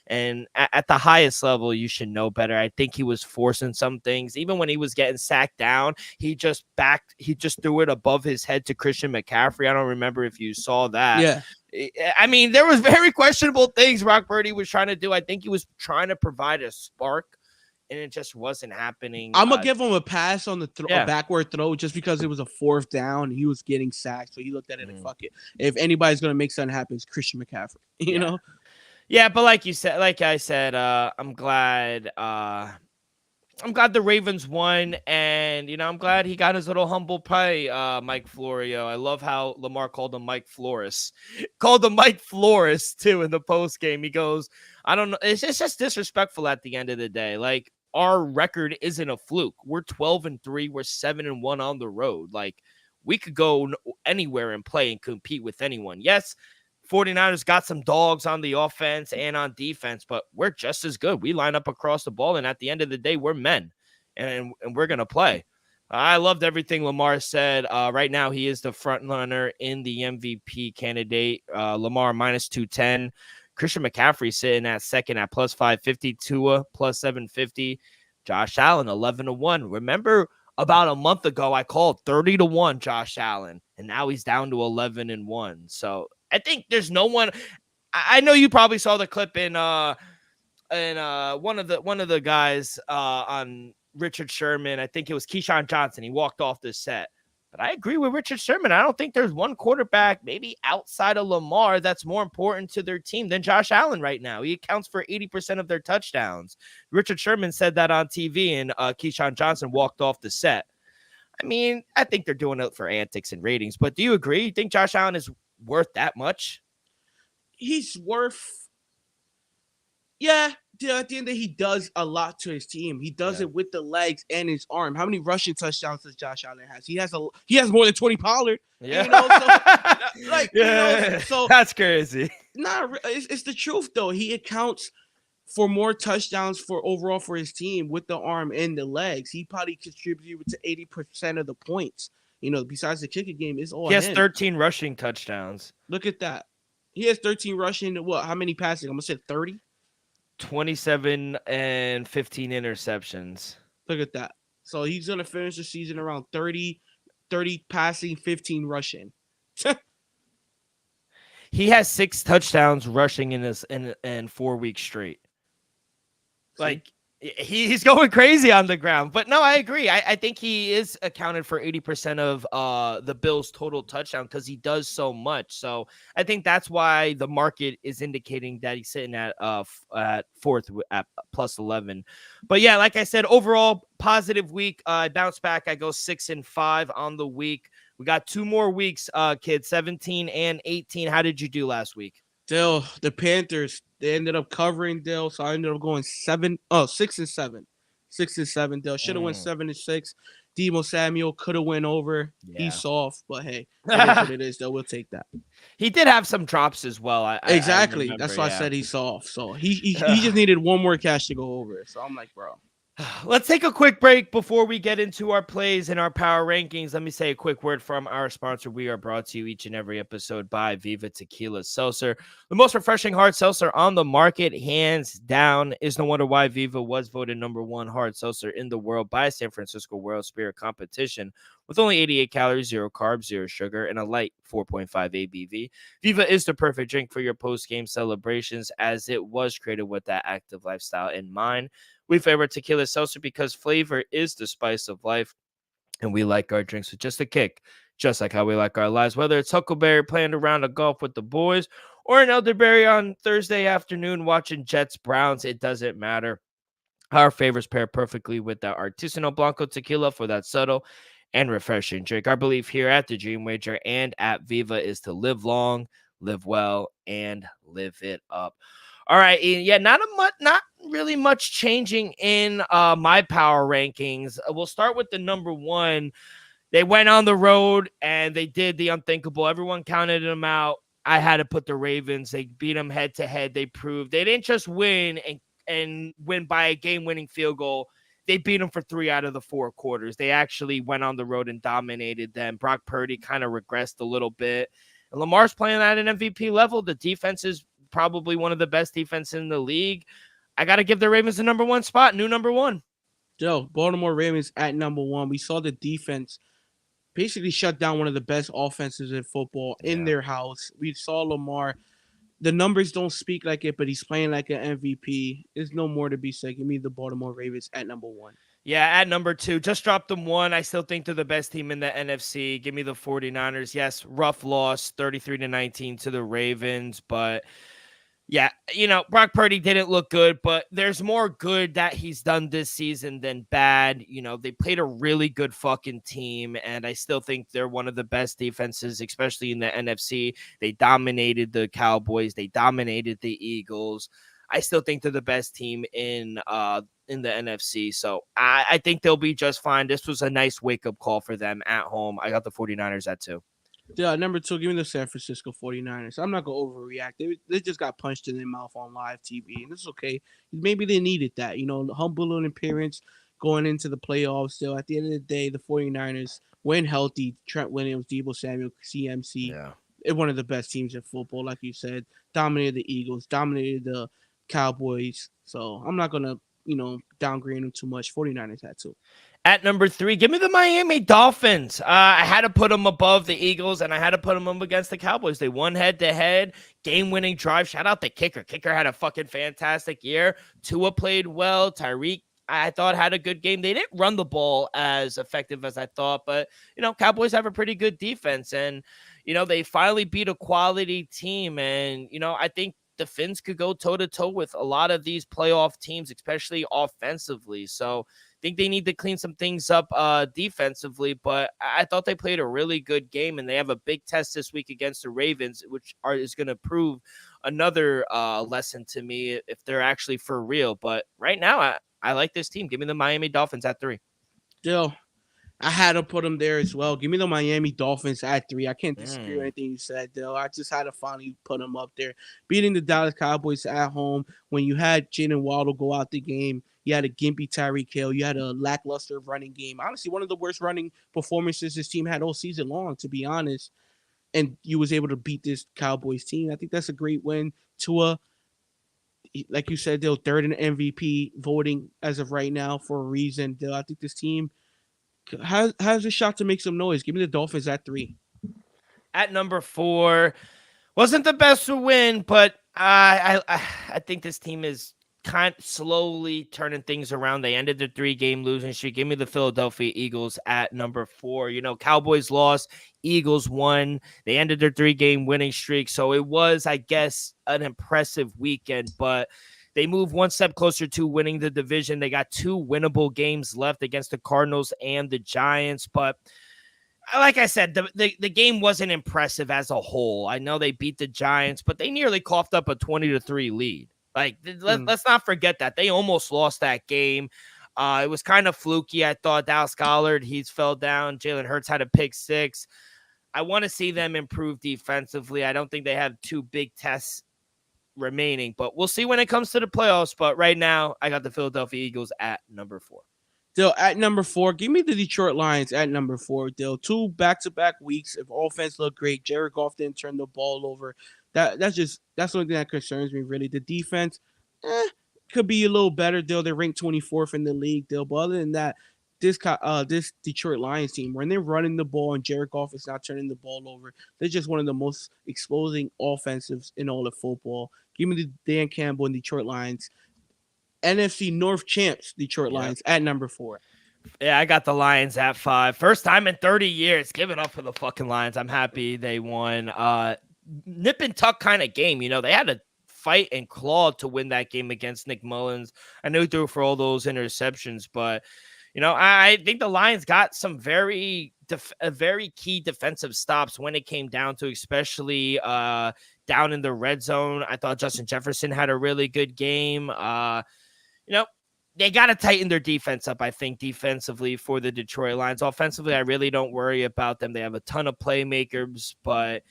And at the highest level, you should know better. I think he was forcing some things. Even when he was getting sacked down, he just threw it above his head to Christian McCaffrey. I don't remember if you saw that. Yeah. I mean, there was very questionable things Brock Purdy was trying to do. I think he was trying to provide a spark, and it just wasn't happening. I'm going to give him a pass on the backward throw just because it was a 4th down. He was getting sacked, so he looked at it and fuck it. If anybody's going to make something happen, it's Christian McCaffrey, you know? Yeah, but like I said, I'm glad the Ravens won, and I'm glad he got his little humble pie, Mike Florio. I love how Lamar called him Mike Flores. Called him Mike Flores too in the post game. He goes, I don't know, it's just disrespectful at the end of the day. Like, our record isn't a fluke. We're 12-3, we're 7-1 on the road. Like, we could go anywhere and play and compete with anyone. Yes, 49ers got some dogs on the offense and on defense, but we're just as good. We line up across the ball, and at the end of the day, we're men, and we're going to play. I loved everything Lamar said. Right now, he is the front runner in the MVP candidate. Lamar minus 210. Christian McCaffrey sitting at second at plus 550. Tua plus 750. Josh Allen 11-1. Remember about a month ago, I called 30-1 Josh Allen, and now he's down to 11-1. So I think there's no one. I know you probably saw the clip in one of the guys on Richard Sherman. I think it was Keyshawn Johnson. He walked off the set. But I agree with Richard Sherman. I don't think there's one quarterback, maybe outside of Lamar, that's more important to their team than Josh Allen right now. He accounts for 80% of their touchdowns. Richard Sherman said that on TV, and Keyshawn Johnson walked off the set. I mean, I think they're doing it for antics and ratings. But do you agree? You think Josh Allen is worth that much? He's worth, yeah. At the end of the day, he does a lot to his team. He does it with the legs and his arm. How many rushing touchdowns does Josh Allen has? He has more than 20 Pollard. Yeah. So that's crazy. It's the truth though. He accounts for more touchdowns overall for his team with the arm and the legs. He probably contributed to 80% of the points. Besides the kicking game, it's all. He has 13 rushing touchdowns. Look at that. He has 13 rushing. What? How many passing? I'm gonna say 30. 27 and 15 interceptions. Look at that. So he's going to finish the season around 30 passing, 15 rushing. He has 6 touchdowns rushing in 4 weeks straight. Like, he's going crazy on the ground. But no, I agree. I think he is accounted for 80% of the Bills' total touchdown because he does so much. So I think that's why the market is indicating that he's sitting at fourth at plus 11. But yeah, like I said, overall positive week. I bounce back. I go 6-5 on the week. We got 2 more weeks, kids, 17 and 18. How did you do last week? Dill, the Panthers, they ended up covering Dill, so I ended up going 6-7. 6-7. Dill should have went 7-6. Debo Samuel could have went over. Yeah. He's soft, but hey, it is what it is. Though we'll take that. He did have some drops as well. Exactly. That's why I said he's soft. So he just needed one more catch to go over. So I'm like, bro. Let's take a quick break before we get into our plays and our power rankings. Let me say a quick word from our sponsor. We are brought to you each and every episode by Viva Tequila Seltzer, the most refreshing hard seltzer on the market, hands down. Is no wonder why Viva was voted #1 hard seltzer in the world by San Francisco World Spirit Competition. With only 88 calories, 0 carbs, 0 sugar, and a light 4.5 ABV, Viva is the perfect drink for your post-game celebrations, as it was created with that active lifestyle in mind. We favor tequila seltzer because flavor is the spice of life, and we like our drinks with just a kick, just like how we like our lives. Whether it's Huckleberry playing around a golf with the boys or an elderberry on Thursday afternoon watching Jets Browns, it doesn't matter. Our favorites pair perfectly with that Artisanal Blanco tequila for that subtle and refreshing drink. Our belief here at the Dream Wager and at Viva is to live long, live well, and live it up. All right, Ian. Yeah, not really much changing in my power rankings. We'll start with the number 1. They went on the road and they did the unthinkable. Everyone counted them out. I had to put the Ravens. They beat them head to head. They proved they didn't just win and win by a game-winning field goal. They beat them for 3 out of the 4 quarters. They actually went on the road and dominated them. Brock Purdy kind of regressed a little bit. And Lamar's playing at an MVP level. The defense is probably one of the best defenses in the league. I got to give the Ravens the number 1 spot, new number 1. Joe, Baltimore Ravens at number 1. We saw the defense basically shut down one of the best offenses in football in their house. We saw Lamar. The numbers don't speak like it, but he's playing like an MVP. There's no more to be said. Give me the Baltimore Ravens at number 1. Yeah, at number 2. Just dropped them 1. I still think they're the best team in the NFC. Give me the 49ers. Yes, rough loss, 33-19 to the Ravens, but yeah, Brock Purdy didn't look good, but there's more good that he's done this season than bad. They played a really good fucking team, and I still think they're one of the best defenses, especially in the NFC. They dominated the Cowboys. They dominated the Eagles. I still think they're the best team in the NFC. So I think they'll be just fine. This was a nice wake-up call for them at home. I got the 49ers at 2. Yeah, number 2, give me the San Francisco 49ers. I'm not going to overreact. They just got punched in their mouth on live TV, and it's okay. Maybe they needed that, humble an appearance going into the playoffs. Still, at the end of the day, the 49ers, when healthy, Trent Williams, Deebo Samuel, CMC, Yeah. they're one of the best teams in football, like you said. Dominated the Eagles, dominated the Cowboys. So I'm not going to, downgrade them too much. 49ers had to. At number 3, give me the Miami Dolphins. I had to put them above the Eagles, and I had to put them up against the Cowboys. They won head-to-head, game-winning drive. Shout out the kicker. Kicker had a fucking fantastic year. Tua played well. Tyreek, I thought, had a good game. They didn't run the ball as effective as I thought, but, Cowboys have a pretty good defense, and, they finally beat a quality team, and, I think the Finns could go toe-to-toe with a lot of these playoff teams, especially offensively. So I think they need to clean some things up defensively, but I thought they played a really good game, and they have a big test this week against the Ravens, which is going to prove another lesson to me if they're actually for real. But right now, I like this team. Give me the Miami Dolphins at 3. Still, I had to put them there as well. Give me the Miami Dolphins at 3. I can't disagree with anything you said, Dill. I just had to finally put them up there. Beating the Dallas Cowboys at home when you had Jalen Waddle go out the game. You had a gimpy Tyreek Hill. You had a lackluster running game. Honestly, one of the worst running performances this team had all season long, to be honest. And you was able to beat this Cowboys team. I think that's a great win. Tua, like you said, Dill, third in MVP voting as of right now for a reason. Dill, I think this team has a shot to make some noise. Give me the Dolphins at 3. At number 4, wasn't the best to win, but I think this team is kind of slowly turning things around. They ended the 3-game losing streak. Give me the Philadelphia Eagles at number 4. Cowboys lost, Eagles won. They ended their 3-game winning streak. So it was, I guess, an impressive weekend, but they move one step closer to winning the division. They got 2 winnable games left against the Cardinals and the Giants. But like I said, the game wasn't impressive as a whole. I know they beat the Giants, but they nearly coughed up a 20-3 lead. Like, let's not forget that. They almost lost that game. It was kind of fluky. I thought Dallas Goedert, he's fell down. Jalen Hurts had a pick 6. I want to see them improve defensively. I don't think they have 2 big tests remaining, but we'll see when it comes to the playoffs. But right now, I got the Philadelphia Eagles at number 4. Dill, at number 4, give me the Detroit Lions at number 4. Dill, 2 back-to-back weeks. If offense looked great, Jared Goff didn't turn the ball over. That's the only thing that concerns me, really. The defense could be a little better. Dill, they're ranked 24th in the league. Dill, but other than that, this Detroit Lions team, when they're running the ball and Jared Goff is not turning the ball over, they're just one of the most exposing offensives in all of football. Give me the Dan Campbell and Detroit Lions. NFC North champs, Detroit Lions, at number 4. Yeah, I got the Lions at 5. First time in 30 years. Give it up for the fucking Lions. I'm happy they won. Nip and tuck kind of game. They had to fight and claw to win that game against Nick Mullins. I know he threw for all those interceptions, but I think the Lions got some very key defensive stops when it came down to, especially down in the red zone. I thought Justin Jefferson had a really good game. They got to tighten their defense up, I think, defensively for the Detroit Lions. Offensively, I really don't worry about them. They have a ton of playmakers, but,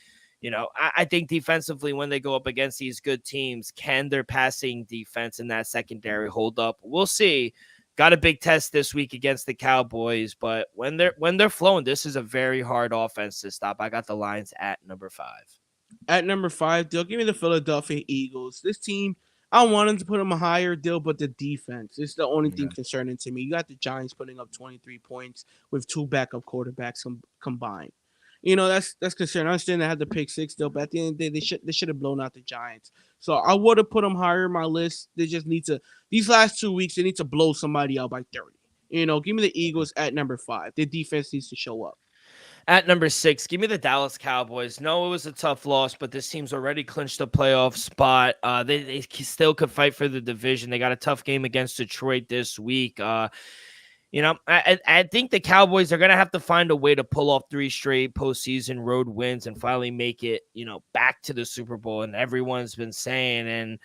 I think defensively when they go up against these good teams, can their passing defense in that secondary hold up? We'll see. Got a big test this week against the Cowboys, but when they're flowing, this is a very hard offense to stop. I got the Lions at number 5. At number 5, Dill, give me the Philadelphia Eagles. This team, I wanted to put them higher, Dill, but the defense is the only thing concerning to me. You got the Giants putting up 23 points with 2 backup quarterbacks combined. That's concerning. I understand they had the pick 6, Dill, but at the end of the day, they should have blown out the Giants. So I would have put them higher in my list. They just need to, these last 2 weeks, they need to blow somebody out by 30. Give me the Eagles at number 5. Their defense needs to show up. At number 6, give me the Dallas Cowboys. No, it was a tough loss, but this team's already clinched a playoff spot. They still could fight for the division. They got a tough game against Detroit this week. I think the Cowboys are going to have to find a way to pull off 3 straight postseason road wins and finally make it, back to the Super Bowl. And everyone's been saying, and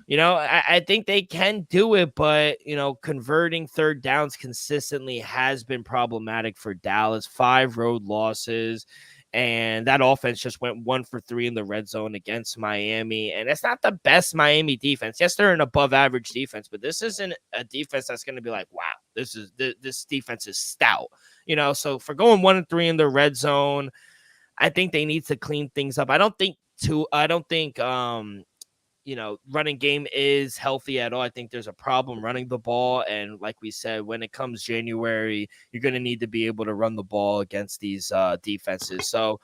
I think they can do it, but, converting third downs consistently has been problematic for Dallas. 5 road losses, and that offense just went 1 for 3 in the red zone against Miami. And it's not the best Miami defense. Yes, they're an above average defense, but this isn't a defense that's going to be like, wow, this defense is stout. So for going 1-3 in the red zone, I think they need to clean things up. I don't think running game is healthy at all. I think there's a problem running the ball. And like we said, when it comes January, you're going to need to be able to run the ball against these defenses. So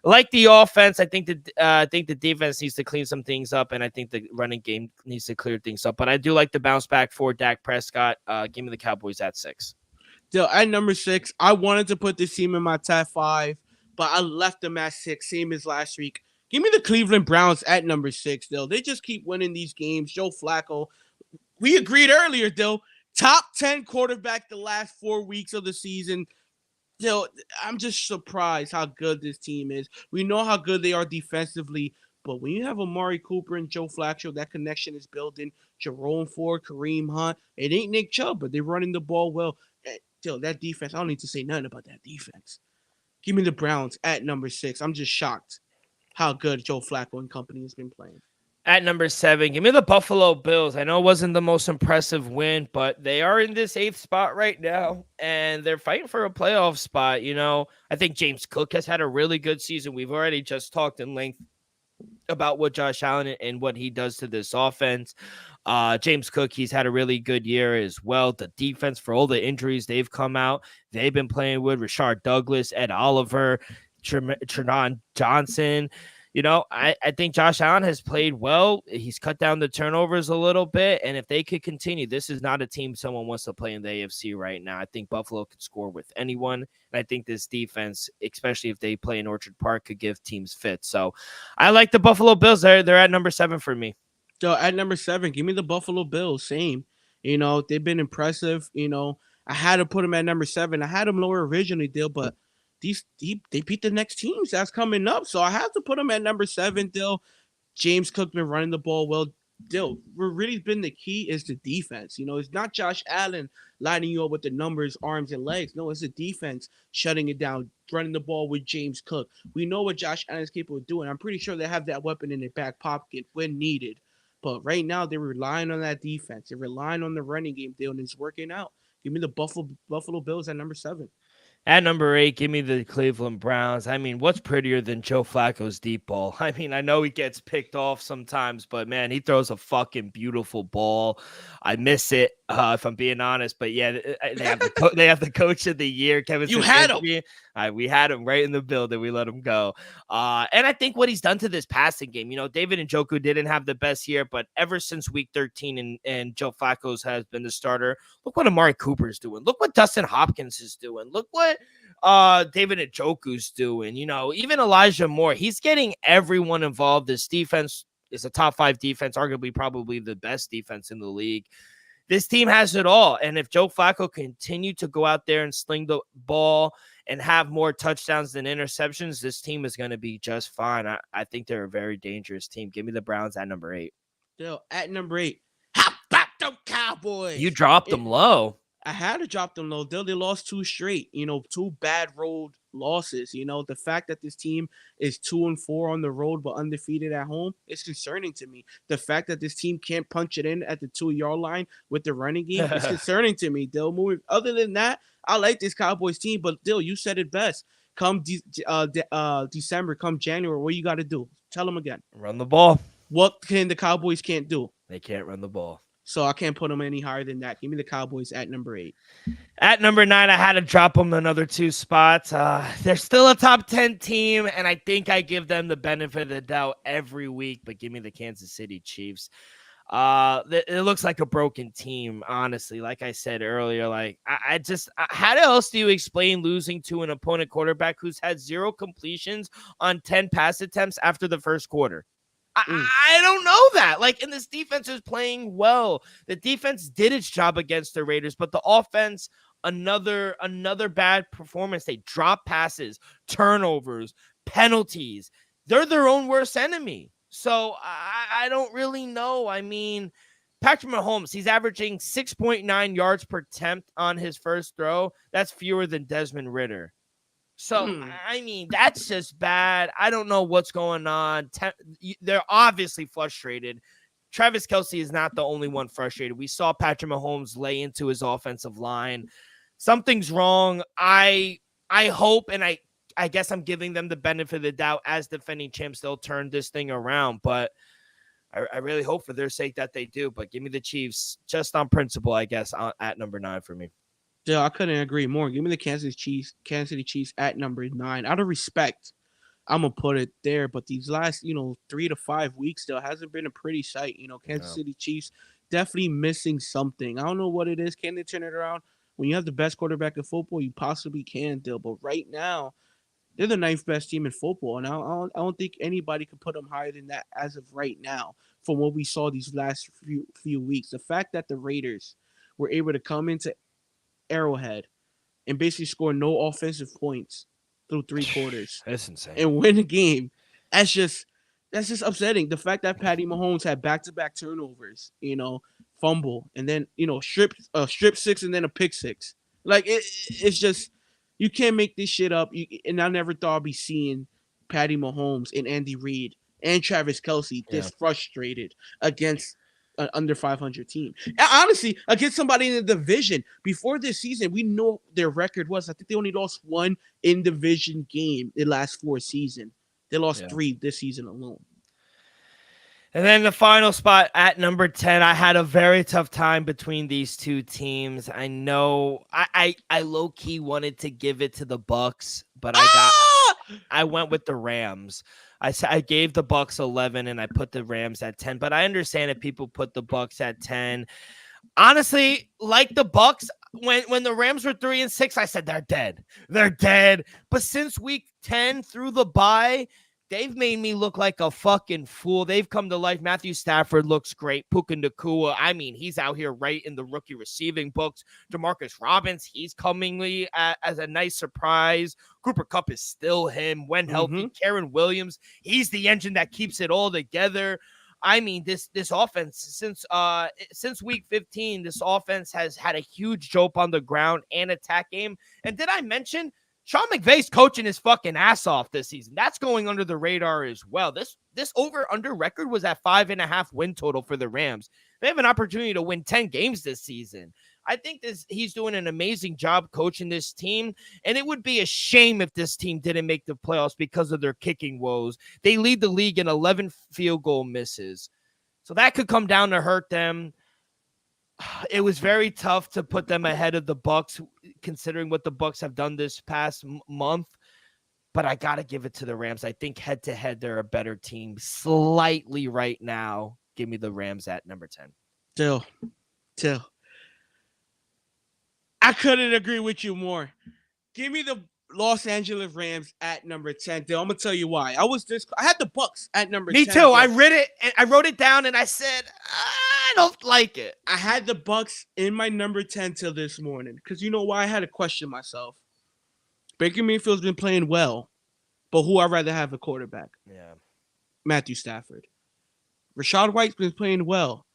like the offense, I think the defense needs to clean some things up, and I think the running game needs to clear things up. But I do like the bounce back for Dak Prescott. Give me the Cowboys at 6. Still, at number 6, I wanted to put this team in my top 5, but I left them at 6, same as last week. Give me the Cleveland Browns at number 6, though. They just keep winning these games. Joe Flacco, we agreed earlier, though, top 10 quarterback the last 4 weeks of the season. I'm just surprised how good this team is. We know how good they are defensively, but when you have Amari Cooper and Joe Flacco, that connection is building. Jerome Ford, Kareem Hunt, it ain't Nick Chubb, but they're running the ball well. That defense, I don't need to say nothing about that defense. Give me the Browns at number 6. I'm just shocked how good Joe Flacco and company has been playing. At number 7, give me the Buffalo Bills. I know it wasn't the most impressive win, but they are in this 8th spot right now, and they're fighting for a playoff spot. I think James Cook has had a really good season. We've already just talked in length about what Josh Allen and what he does to this offense. James Cook, he's had a really good year as well. The defense, for all the injuries they've come out, they've been playing with Rashard Douglas, Ed Oliver, Trenon Johnson. I think Josh Allen has played well. He's cut down the turnovers a little bit. And if they could continue, this is not a team someone wants to play in the AFC right now. I think Buffalo could score with anyone. And I think this defense, especially if they play in Orchard Park, could give teams fits. So I like the Buffalo Bills. They're at number 7 for me. So at number 7, give me the Buffalo Bills. Same. They've been impressive. I had to put them at number 7. I had them lower originally, but they beat the next teams that's coming up. So I have to put them at number 7, Dill. James Cook been running the ball well. Dill, what really been the key is the defense. It's not Josh Allen lining you up with the numbers, arms, and legs. No, it's the defense shutting it down, running the ball with James Cook. We know what Josh Allen is capable of doing. I'm pretty sure they have that weapon in their back pocket when needed. But right now, they're relying on that defense. They're relying on the running game, Dill, and it's working out. Give me the Buffalo Bills at number 7. At number 8, give me the Cleveland Browns. I mean, what's prettier than Joe Flacco's deep ball? I mean, I know he gets picked off sometimes, but man, he throws a fucking beautiful ball. I miss it, if I'm being honest. But yeah, they have the coach of the year, Kevin. You had him. We had him right in the building. We let him go. And I think what he's done to this passing game, David Njoku didn't have the best year, but ever since week 13 and Joe Flacco's has been the starter, look what Amari Cooper's doing. Look what Dustin Hopkins is doing. Look what David Njoku's doing. Even Elijah Moore, he's getting everyone involved. This defense is a top 5 defense, arguably probably the best defense in the league. This team has it all. And if Joe Flacco continue to go out there and sling the ball and have more touchdowns than interceptions, this team is going to be just fine. I think they're a very dangerous team. Give me the Browns at number 8. Still at number 8. How about them Cowboys? You dropped them low. I had to drop them low. They lost 2 straight, 2 bad road losses. The fact that this team is 2-4 on the road but undefeated at home is concerning to me. The fact that this team can't punch it in at the 2-yard line with the running game is concerning to me. Dill, other than that, I like this Cowboys team, but Dill, you said it best. Come December, come January, what you got to do? Tell them again. Run the ball. What can the Cowboys can't do? They can't run the ball. So I can't put them any higher than that. Give me the Cowboys at number 8. At number 9, I had to drop them another 2 spots. They're still a top 10 team, and I think I give them the benefit of the doubt every week, but give me the Kansas City Chiefs. It looks like a broken team, honestly. Like I said earlier, how else do you explain losing to an opponent quarterback who's had 0 completions on 10 pass attempts after the first quarter? I don't know that. And this defense is playing well. The defense did its job against the Raiders, but the offense, another bad performance. They drop passes, turnovers, penalties. They're their own worst enemy. So I don't really know. I mean, Patrick Mahomes, he's averaging 6.9 yards per attempt on his first throw. That's fewer than Desmond Ritter. So, I mean, that's just bad. I don't know what's going on. They're obviously frustrated. Travis Kelce is not the only one frustrated. We saw Patrick Mahomes lay into his offensive line. Something's wrong. I hope, and I guess I'm giving them the benefit of the doubt as defending champs, they'll turn this thing around. But I really hope for their sake that they do. But give me the Chiefs just on principle, I guess, at number 9 for me. Yeah, I couldn't agree more. Give me the Kansas City Chiefs at number 9. Out of respect, I'm gonna put it there. But these last, 3 to 5 weeks still hasn't been a pretty sight. Kansas City Chiefs definitely missing something. I don't know what it is. Can they turn it around? When you have the best quarterback in football, you possibly can, Dill. But right now, they're the 9th best team in football, and I don't think anybody can put them higher than that as of right now. From what we saw these last few weeks, the fact that the Raiders were able to come into Arrowhead and basically score no offensive points through 3 quarters That's insane. and win the game, that's just upsetting. The fact that Patty Mahomes had back-to-back turnovers, fumble, and then strip 6 and then a pick 6. Like it's just, you can't make this shit up. And I never thought I'd be seeing Patty Mahomes and Andy Reid and Travis Kelce this frustrated against an under 500 team. And honestly, against somebody in the division. Before this season, we know their record was, I think they only lost 1 in-division game the last 4 seasons. They lost 3 this season alone. And then the final spot at number 10, I had a very tough time between these two teams. I know I low-key wanted to give it to the Bucks, but I went with the Rams. I gave the Bucks 11 and I put the Rams at 10, but I understand if people put the Bucks at 10. Honestly, like the Bucks, when the Rams were 3-6, I said they're dead. They're dead. But since week 10 through the bye, they've made me look like a fucking fool. They've come to life. Matthew Stafford looks great. Puka Nacua, I mean, he's out here right in the rookie receiving books. DeMarcus Robbins, he's coming as a nice surprise. Cooper Kupp is still him when healthy. Karen Williams, he's the engine that keeps it all together. I mean, this offense, since week 15, this offense has had a huge jolt on the ground and attack game. And did I mention Sean McVay's coaching his fucking ass off this season? That's going under the radar as well. This over-under record was at 5.5 win total for the Rams. They have an opportunity to win 10 games this season. I think he's doing an amazing job coaching this team, and it would be a shame if this team didn't make the playoffs because of their kicking woes. They lead the league in 11 field goal misses. So that could come down to hurt them. It was very tough to put them ahead of the Bucks, considering what the Bucks have done this past month. But I got to give it to the Rams. I think head-to-head, they're a better team slightly right now. Give me the Rams at number 10. Till. I couldn't agree with you more. Give me the Los Angeles Rams at number 10. Dill, I'm going to tell you why. I had the Bucks at number 10. Me too. I read it, and I wrote it down, and I said, I don't like it. I had the Bucks in my number 10 till this morning. Because you know why? I had to question myself. Baker Mayfield's been playing well, but who I'd rather have a quarterback? Yeah. Matthew Stafford. Rashad White's been playing well,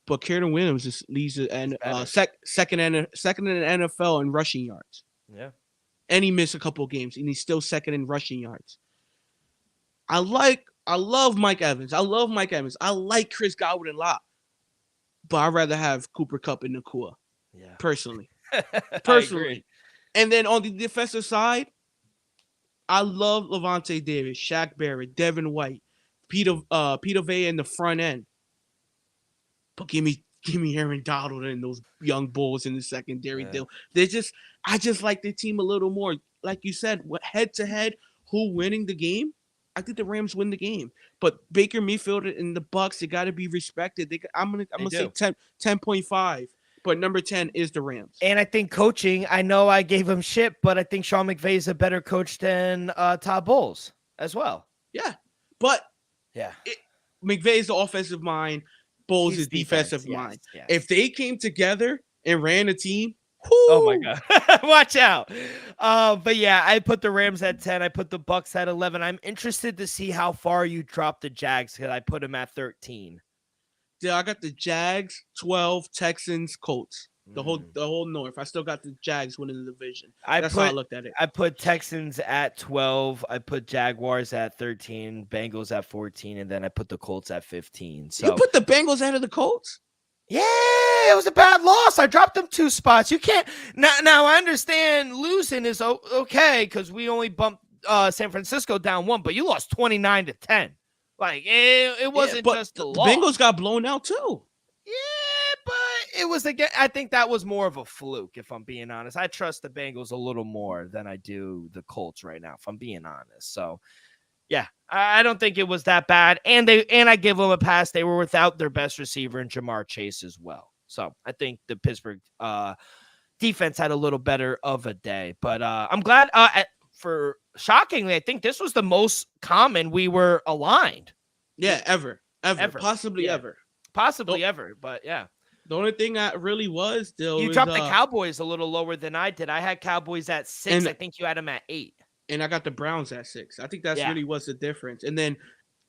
but Karen Williams just leads second in the NFL in rushing yards. Yeah. And he missed a couple of games, and he's still second in rushing yards. I love Mike Evans. I like Chris Godwin a lot. But I'd rather have Cooper Kupp and Nacua. Yeah. Personally. Personally. And then on the defensive side, I love Levante Davis, Shaq Barrett, Devin White, Peter Vea in the front end. But give me Aaron Donald and those young bulls in the secondary deal. I just like the team a little more. Like you said, head to head, who winning the game? I think the Rams win the game. But Baker Mayfield and the Bucks, they got to be respected. I'm gonna say 10.5. But number 10 is the Rams. And I think coaching, I know I gave him shit, but I think Sean McVay is a better coach than Todd Bowles as well. Yeah. But yeah, McVay is the offensive mind. Bowles is defensive mind. Yes. If they came together and ran a team, Oh my Whoo! God. Watch out. But yeah, I put the Rams at 10. I put the Bucks at 11. I'm interested to see how far you drop the Jags because I put them at 13. Yeah, I got the Jags, 12, Texans, Colts. The whole Mm. the whole North. I still got the Jags winning the division. I That's how I put looked at it. I put Texans at 12. I put Jaguars at 13, Bengals at 14, and then I put the Colts at 15. You So put the Bengals ahead of the Colts? yeah, it was a bad loss. I dropped them 2 spots. You can't now. I understand losing is okay because we only bumped San Francisco down 1, but you lost 29-10. Like it Yeah, wasn't but just the the loss. Bengals got blown out too. Yeah, but it was again. I think that was more of a fluke. If I'm being honest, I trust the Bengals a little more than I do the Colts right now. If I'm being honest, so yeah, I don't think it was that bad. And I give them a pass. They were without their best receiver in Jamar Chase as well. So I think the Pittsburgh defense had a little better of a day. But I'm glad. For shockingly, I think this was the most common we were aligned. Yeah, ever. Possibly Yeah. ever. Possibly ever. But yeah. The only thing that really was still You dropped the Cowboys a little lower than I did. I had Cowboys at 6. And- I think you had them at 8. and I got the Browns at 6. I think that's Yeah. really what's the difference. And then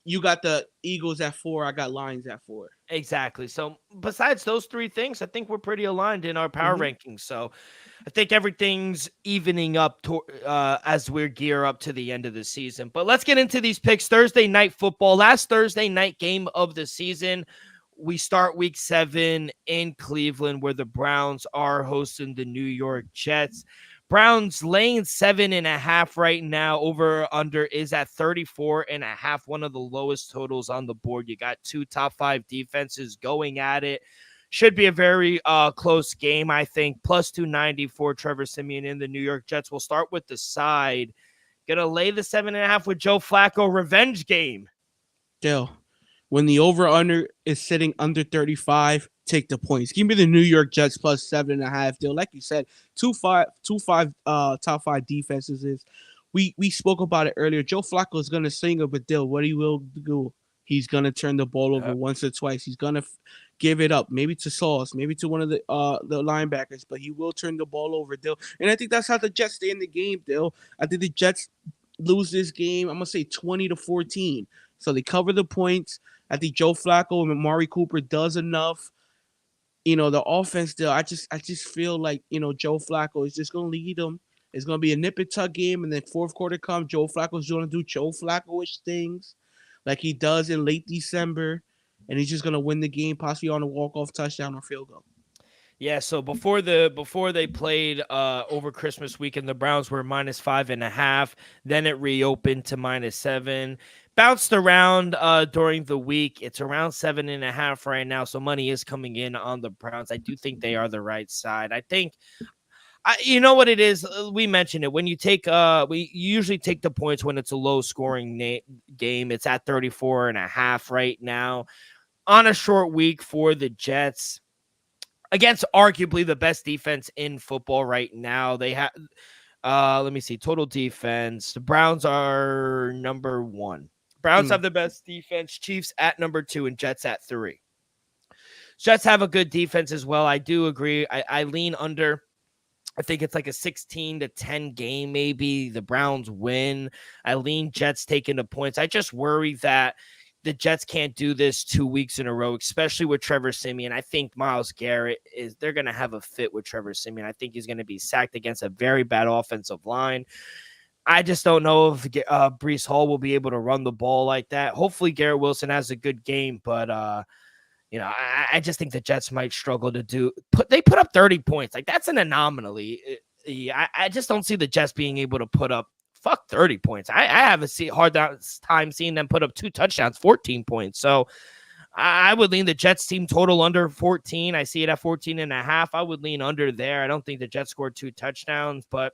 you got the Eagles at 4. I got Lions at 4. Exactly. So besides those 3 things, I think we're pretty aligned in our power rankings. So I think everything's evening up as we're gear up to the end of the season. But let's get into these picks. Thursday night football, last Thursday night game of the season. We start week 7 in Cleveland where the Browns are hosting the New York Jets. Browns laying 7.5 right now. Over under is at 34.5. One of the lowest totals on the board. You got 2 top 5 defenses going at it. Should be a very close game, I think. Plus 290 for Trevor Siemian in the New York Jets. We'll start with the side. Gonna lay the 7.5 with Joe Flacco. Revenge game. Still, when the over-under is sitting under 35, take the points. Give me the New York Jets plus 7.5. Deal, like you said, top 5 defenses. We spoke about it earlier. Joe Flacco is gonna sing up a deal. What he will do, he's gonna turn the ball over once or twice. He's gonna give it up, maybe to Sauce, maybe to one of the linebackers, but he will turn the ball over, Dill. And I think that's how the Jets stay in the game, Dill. I think the Jets lose this game. I'm gonna say 20-14. So they cover the points. I think Joe Flacco and Amari Cooper does enough. The offense, Dill. I just feel like Joe Flacco is just gonna lead them. It's gonna be a nip and tuck game, and then fourth quarter comes. Joe Flacco's gonna do Joe Flacco-ish things, like he does in late December. And he's just gonna win the game, possibly on a walk-off touchdown or field goal. Yeah, so before they played over Christmas weekend, the Browns were -5.5. Then it reopened to -7. Bounced around during the week. It's around 7.5 right now. So money is coming in on the Browns. I do think they are the right side. I think. You know what it is? We mentioned it. When you take, we usually take the points when it's a low scoring game. It's at 34.5 right now. On a short week for the Jets against arguably the best defense in football right now. They have, let me see, total defense. The Browns are number 1. Browns have the best defense. Chiefs at number 2 and Jets at 3. Jets have a good defense as well. I do agree. I lean under. I think it's like a 16-10 game, maybe. The Browns win. I lean Jets taking the points. I just worry that the Jets can't do this 2 weeks in a row, especially with Trevor Siemian. I think Myles Garrett they're going to have a fit with Trevor Siemian. I think he's going to be sacked against a very bad offensive line. I just don't know if Breece Hall will be able to run the ball like that. Hopefully Garrett Wilson has a good game, but I just think the Jets might struggle to they put up 30 points. Like, that's an anomaly. I just don't see the Jets being able to put up 30 points. I have a hard time seeing them put up 2 touchdowns, 14 points. So I would lean the Jets team total under 14. I see it at 14.5. I would lean under there. I don't think the Jets scored 2 touchdowns, but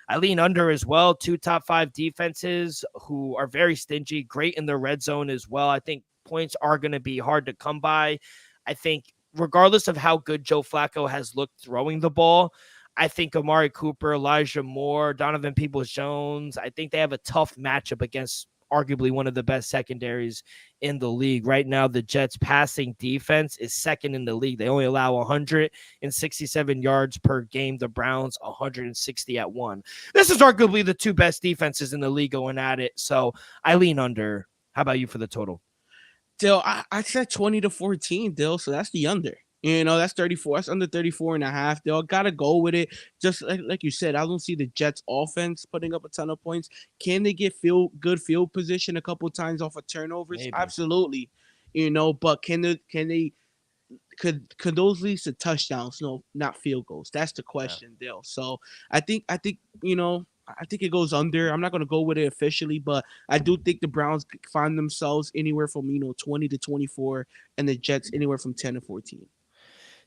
I lean under as well. 2 top 5 defenses who are very stingy, great in the red zone as well. I think points are going to be hard to come by. I think regardless of how good Joe Flacco has looked throwing the ball, I think Amari Cooper, Elijah Moore, Donovan Peoples-Jones, I think they have a tough matchup against arguably one of the best secondaries in the league. Right now, the Jets passing defense is second in the league. They only allow 167 yards per game. The Browns 160 at one. This is arguably the two best defenses in the league going at it. So I lean under. How about you for the total? Dill, I said 20-14, Dill, so that's the under. That's 34. That's under 34 and a half. They'll gotta go with it. Just like you said, I don't see the Jets offense putting up a ton of points. Can they get good field position a couple times off of turnovers? Maybe. Absolutely. But can they could those lead to touchdowns? No, not field goals. That's the question, Dale. So I think it goes under. I'm not gonna go with it officially, but I do think the Browns find themselves anywhere from 20-24, and the Jets anywhere from 10-14.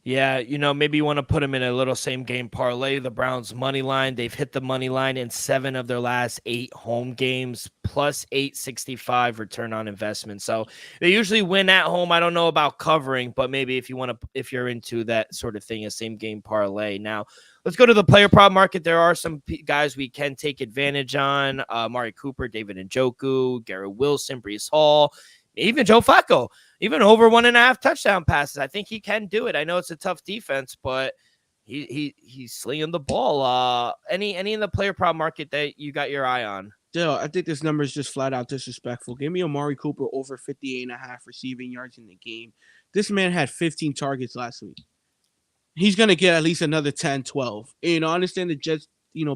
Yeah, maybe you want to put them in a little same game parlay. The Browns money line, they've hit the money line in 7 of their last 8 home games, plus 865 return on investment. So they usually win at home. I don't know about covering, but maybe if you're into that sort of thing, a same game parlay. Now, let's go to the player prop market. There are some guys we can take advantage on. Amari Cooper, David Njoku, Garrett Wilson, Breece Hall, even Joe Flacco, even over 1.5 touchdown passes. I think he can do it. I know it's a tough defense, but he's slinging the ball. Any in the player prop market that you got your eye on? Dill, I think this number is just flat out disrespectful. Give me Amari Cooper over 58.5 receiving yards in the game. This man had 15 targets last week. He's going to get at least another 10, 12. I understand the Jets,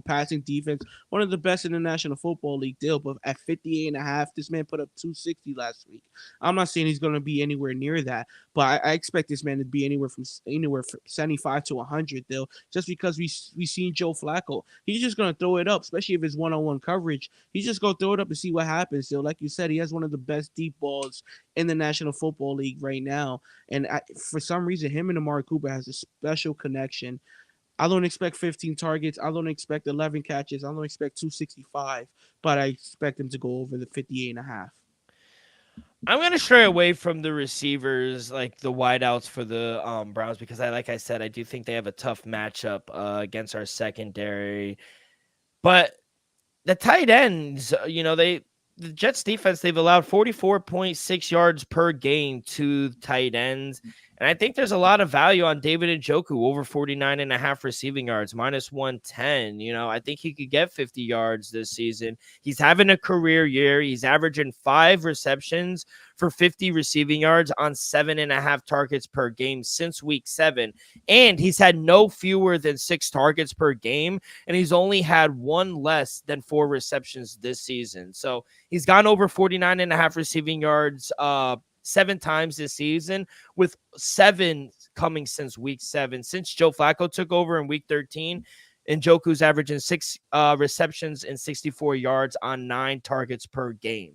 passing defense, one of the best in the National Football League, deal. But at 58.5, this man put up 260 last week. I'm not saying he's going to be anywhere near that, but I expect this man to be anywhere from 75 to 100, Dill, just because we seen Joe Flacco. He's just going to throw it up, especially if it's one-on-one coverage. He's just going to throw it up and see what happens, Dill. Like you said, he has one of the best deep balls in the National Football League right now. And for some reason, him and Amari Cooper has a special connection. I don't expect 15 targets. I don't expect 11 catches. I don't expect 265, but I expect him to go over the 58.5. I'm going to stray away from the receivers, like the wideouts for the Browns, because like I said, I do think they have a tough matchup against our secondary. But the tight ends, the Jets defense, they've allowed 44.6 yards per game to tight ends. And I think there's a lot of value on David Njoku, over 49.5 receiving yards, minus 110. I think he could get 50 yards this season. He's having a career year. He's averaging 5 receptions for 50 receiving yards on 7.5 targets per game since week 7. And he's had no fewer than 6 targets per game. And he's only had 1 less than 4 receptions this season. So he's gone over 49.5 receiving yards 7 times this season, with 7 coming since week 7. Since Joe Flacco took over in week 13, Njoku's averaging 6 receptions and 64 yards on 9 targets per game.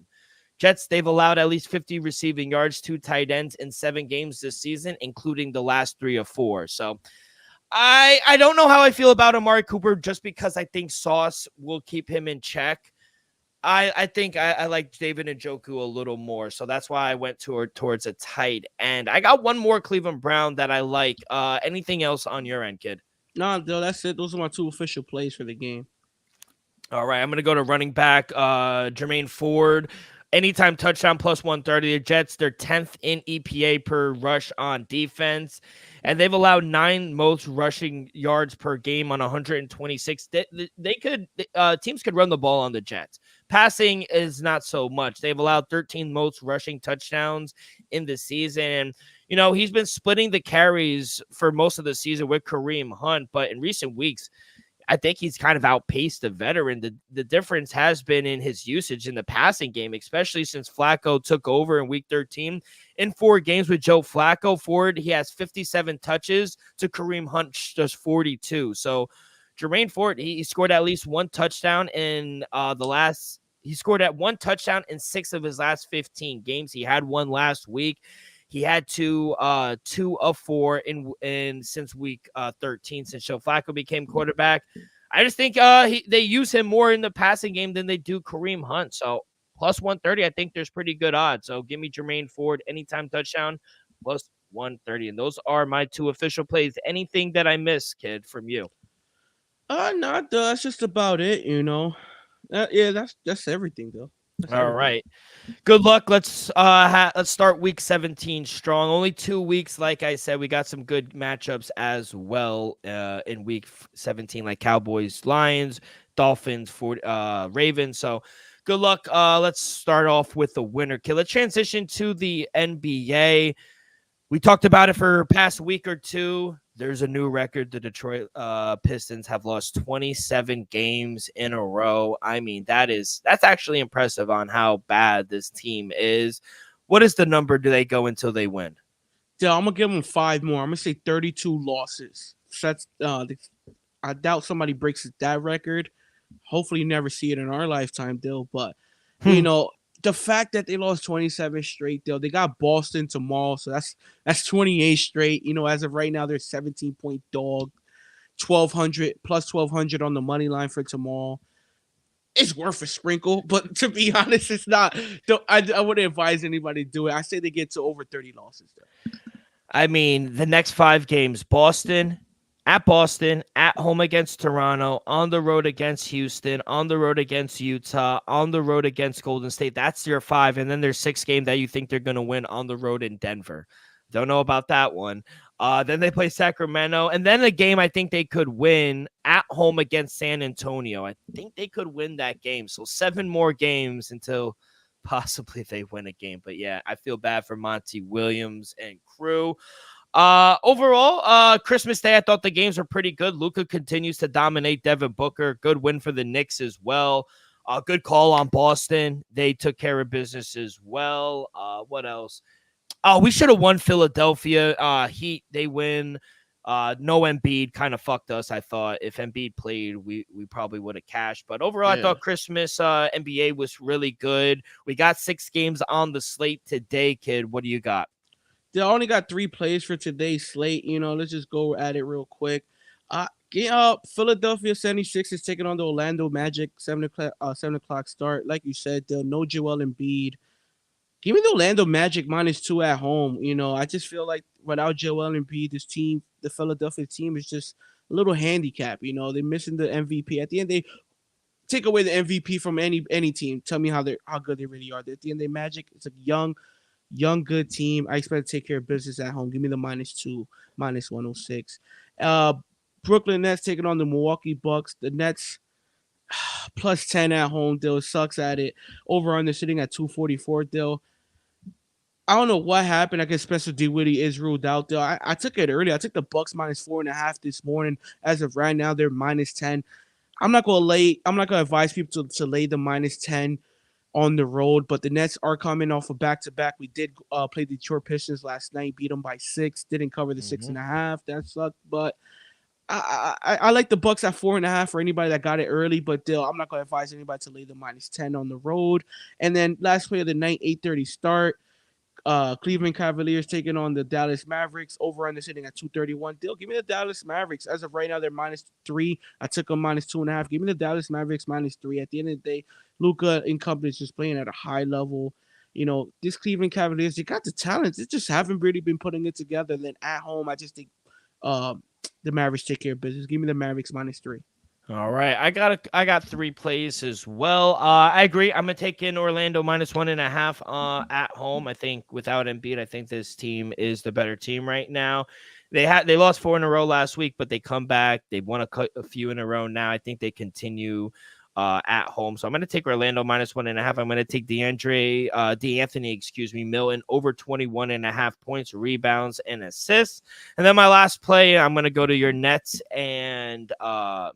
Jets, they've allowed at least 50 receiving yards to tight ends in 7 games this season, including the last 3 of 4. So I don't know how I feel about Amari Cooper, just because I think Sauce will keep him in check. I think I like David Njoku a little more, so that's why I went towards a tight end. I got one more Cleveland Brown that I like. Anything else on your end, kid? No, that's it. Those are my 2 official plays for the game. All right, I'm going to go to running back Jermaine Ford. Anytime touchdown plus 130. The Jets, they're 10th in EPA per rush on defense, and they've allowed 9 most rushing yards per game on 126. Teams could run the ball on the Jets. Passing is not so much. They've allowed 13 most rushing touchdowns in the season. And, he's been splitting the carries for most of the season with Kareem Hunt. But in recent weeks, I think he's kind of outpaced the veteran. The difference has been in his usage in the passing game, especially since Flacco took over in week 13. In 4 games with Joe Flacco, Ford, he has 57 touches to Kareem Hunt just 42. So Jermaine Ford, he scored at least 1 touchdown in he scored at 1 touchdown in 6 of his last 15 games. He had 1 last week. He had 2 of 4 in since week 13, since Joe Flacco became quarterback. I just think they use him more in the passing game than they do Kareem Hunt. So plus 130, I think there's pretty good odds. So give me Jermaine Ford anytime touchdown plus 130. And those are my 2 official plays. Anything that I missed, kid, from you? No, that's just about it. Yeah, that's everything though. That's All everybody. right. Good luck. Let's start week 17 strong. Only 2 weeks, like I said. We got some good matchups as well in week 17, like Cowboys, Lions, Dolphins, Ravens. So good luck. Let's start off with the winner. Okay, let's transition to the NBA. We talked about it for past week or two. There's a new record. The Detroit Pistons have lost 27 games in a row. I mean, that's actually impressive on how bad this team is. What is the number do they go until they win? Yeah, I'm gonna give them 5 more. I'm gonna say 32 losses. So that's I doubt somebody breaks that record. Hopefully, you never see it in our lifetime, Dill. But you know, the fact that they lost 27 straight, Dill, they got Boston tomorrow, so that's 28 straight. You know, as of right now, they're 17-point dog, 1,200 plus 1,200 on the money line for tomorrow. It's worth a sprinkle, but to be honest, it's not. I wouldn't advise anybody to do it. I say they get to over 30 losses. Though. I mean, the next 5 games: Boston, at home against Toronto, on the road against Houston, on the road against Utah, on the road against Golden State. That's your 5. And then there's 6 games that you think they're going to win on the road in Denver. Don't know about that one. Then they play Sacramento. And then a game I think they could win at home against San Antonio. I think they could win that game. So 7 more games until possibly they win a game. But yeah, I feel bad for Monty Williams and crew. Overall, Christmas Day, I thought the games were pretty good. Luka continues to dominate Devin Booker. Good win for the Knicks as well. Good call on Boston. They took care of business as well. What else? Oh, we should have won Philadelphia. Heat, they win. No Embiid kind of fucked us, I thought. If Embiid played, we probably would have cashed. But overall, I thought Christmas NBA was really good. We got 6 games on the slate today, kid. What do you got? They only got 3 plays for today's slate. You know, let's just go at it real quick. Philadelphia 76 taking on the Orlando Magic, 7 o'clock start. Like you said, they'll no Joel Embiid. Give me the Orlando Magic -2 at home. You know, I just feel like without Joel Embiid, this team, the Philadelphia team, is just a little handicap. You know, they're missing the MVP. At the end, they take away the MVP from any team. Tell me how good they really are. At the end, they Magic. It's a young, good team. I expect to take care of business at home. Give me the -2, -106. Brooklyn Nets taking on the Milwaukee Bucks. The Nets +10 at home. Dill sucks at it. Over under sitting at 244. Dill. I don't know what happened. I guess Spencer Dinwiddie is ruled out. Dill. I took it early. I took the Bucks -4.5 this morning. As of right now, they're -10. I'm not gonna advise people to lay the -10 on the road, but the Nets are coming off a back-to-back. We did play the Detroit Pistons last night, beat them by 6. Didn't cover the 6.5. That sucked, but I like the Bucks at 4.5 for anybody that got it early. But still, I'm not going to advise anybody to lay the -10 on the road. And then last play of the night, 8:30 start. Cleveland Cavaliers taking on the Dallas Mavericks. Over under sitting at 231. Dill, give me the Dallas Mavericks. As of right now, they're -3. I took them -2.5. Give me the Dallas Mavericks -3. At the end of the day, Luka and company is just playing at a high level. You know, this Cleveland Cavaliers, they got the talent. They just haven't really been putting it together. And then at home, I just think the Mavericks take care of business. Give me the Mavericks -3. All right, I got 3 plays as well. I agree. I'm gonna take in Orlando -1.5 at home. I think without Embiid, I think this team is the better team right now. They lost 4 in a row last week, but they come back. They won a few in a row now. I think they continue at home. So I'm going to take Orlando -1.5. I'm going to take D'Anthony, Milton over 21.5 points, rebounds, and assists. And then my last play, I'm going to go to your Nets and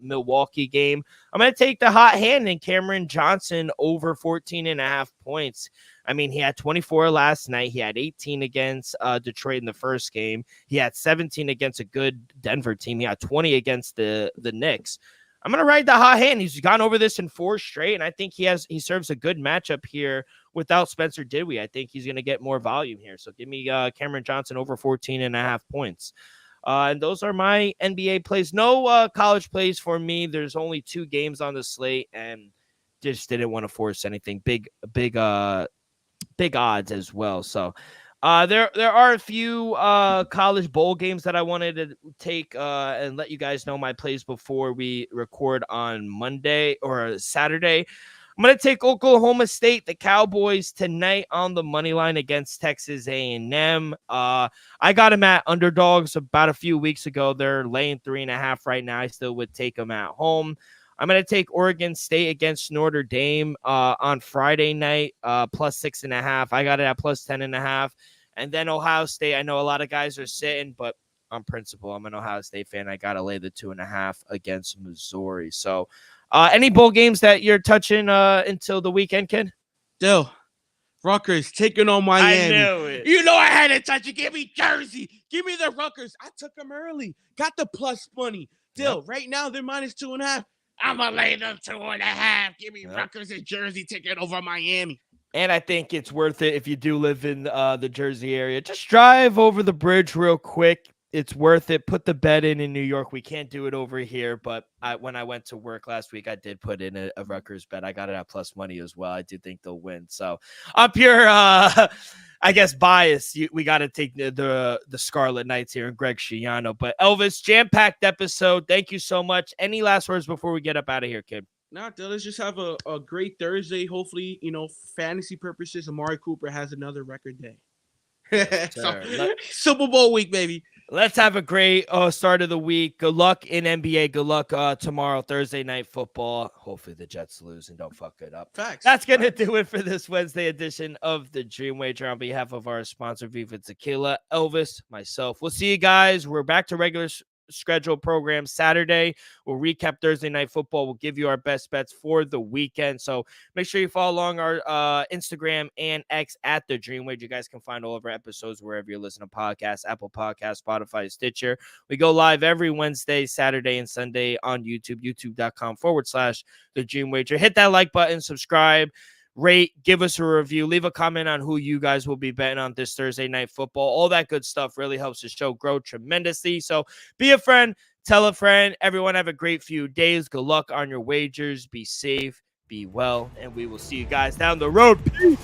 Milwaukee game. I'm going to take the hot hand in Cameron Johnson over 14.5 points. I mean, he had 24 last night. He had 18 against Detroit in the first game. He had 17 against a good Denver team. He had 20 against the Knicks. I'm going to ride the hot hand. He's gone over this in 4 straight, and I think he serves a good matchup here without Spencer Dinwiddie. I think he's going to get more volume here. So give me Cameron Johnson over 14.5 points. And those are my NBA plays. No college plays for me. There's only 2 games on the slate, and just didn't want to force anything. Big odds as well. So there are a few college bowl games that I wanted to take and let you guys know my plays before we record on Monday or Saturday. I'm going to take Oklahoma State, the Cowboys, tonight on the money line against Texas A&M. I got them at underdogs about a few weeks ago. They're laying 3.5 right now. I still would take them at home. I'm going to take Oregon State against Notre Dame on Friday night, plus 6.5. I got it at plus 10.5. And then Ohio State. I know a lot of guys are sitting, but on principle, I'm an Ohio State fan. I got to lay the 2.5 against Missouri. So any bowl games that you're touching until the weekend, kid? Still, Rutgers taking on Miami. I knew it. You know I had to touch it. Give me Jersey. Give me the Rutgers. I took them early. Got the plus money. Still, right now they're minus 2.5. I'm going to lay them 2.5. Give me Rutgers and Jersey taking over Miami. And I think it's worth it if you do live in the Jersey area. Just drive over the bridge real quick. It's worth it. Put the bet in New York. We can't do it over here, but when I went to work last week, I did put in a Rutgers bet. I got it at plus money as well. I do think they'll win. So I'm pure, I guess, bias. We got to take the Scarlet Knights here and Greg Schiano. But Elvis, jam-packed episode. Thank you so much. Any last words before we get up out of here, kid? Nah, let's just have a great Thursday. Hopefully, fantasy purposes, Amari Cooper has another record day. Super Bowl week, baby. Let's have a great start of the week. Good luck in NBA. Good luck tomorrow, Thursday night football. Hopefully the Jets lose and don't fuck it up. Facts. That's going to do it for this Wednesday edition of the Dream Wager. On behalf of our sponsor, Viva Tequila, Elvis, myself. We'll see you guys. We're back to regular scheduled program Saturday. We'll recap Thursday night football. We'll give you our best bets for the weekend. So make sure you follow along our Instagram and X at the Dream Wager. You guys can find all of our episodes wherever you listen to podcasts, Apple Podcasts, Spotify, Stitcher. We go live every Wednesday, Saturday, and Sunday on YouTube, youtube.com/the Dream Wager. Hit that like button, subscribe, rate, give us a review, leave a comment on who you guys will be betting on this Thursday night football. All that good stuff really helps the show grow tremendously. So be a friend, tell a friend. Everyone have a great few days. Good luck on your wagers. Be safe, be well, and we will see you guys down the road. Peace.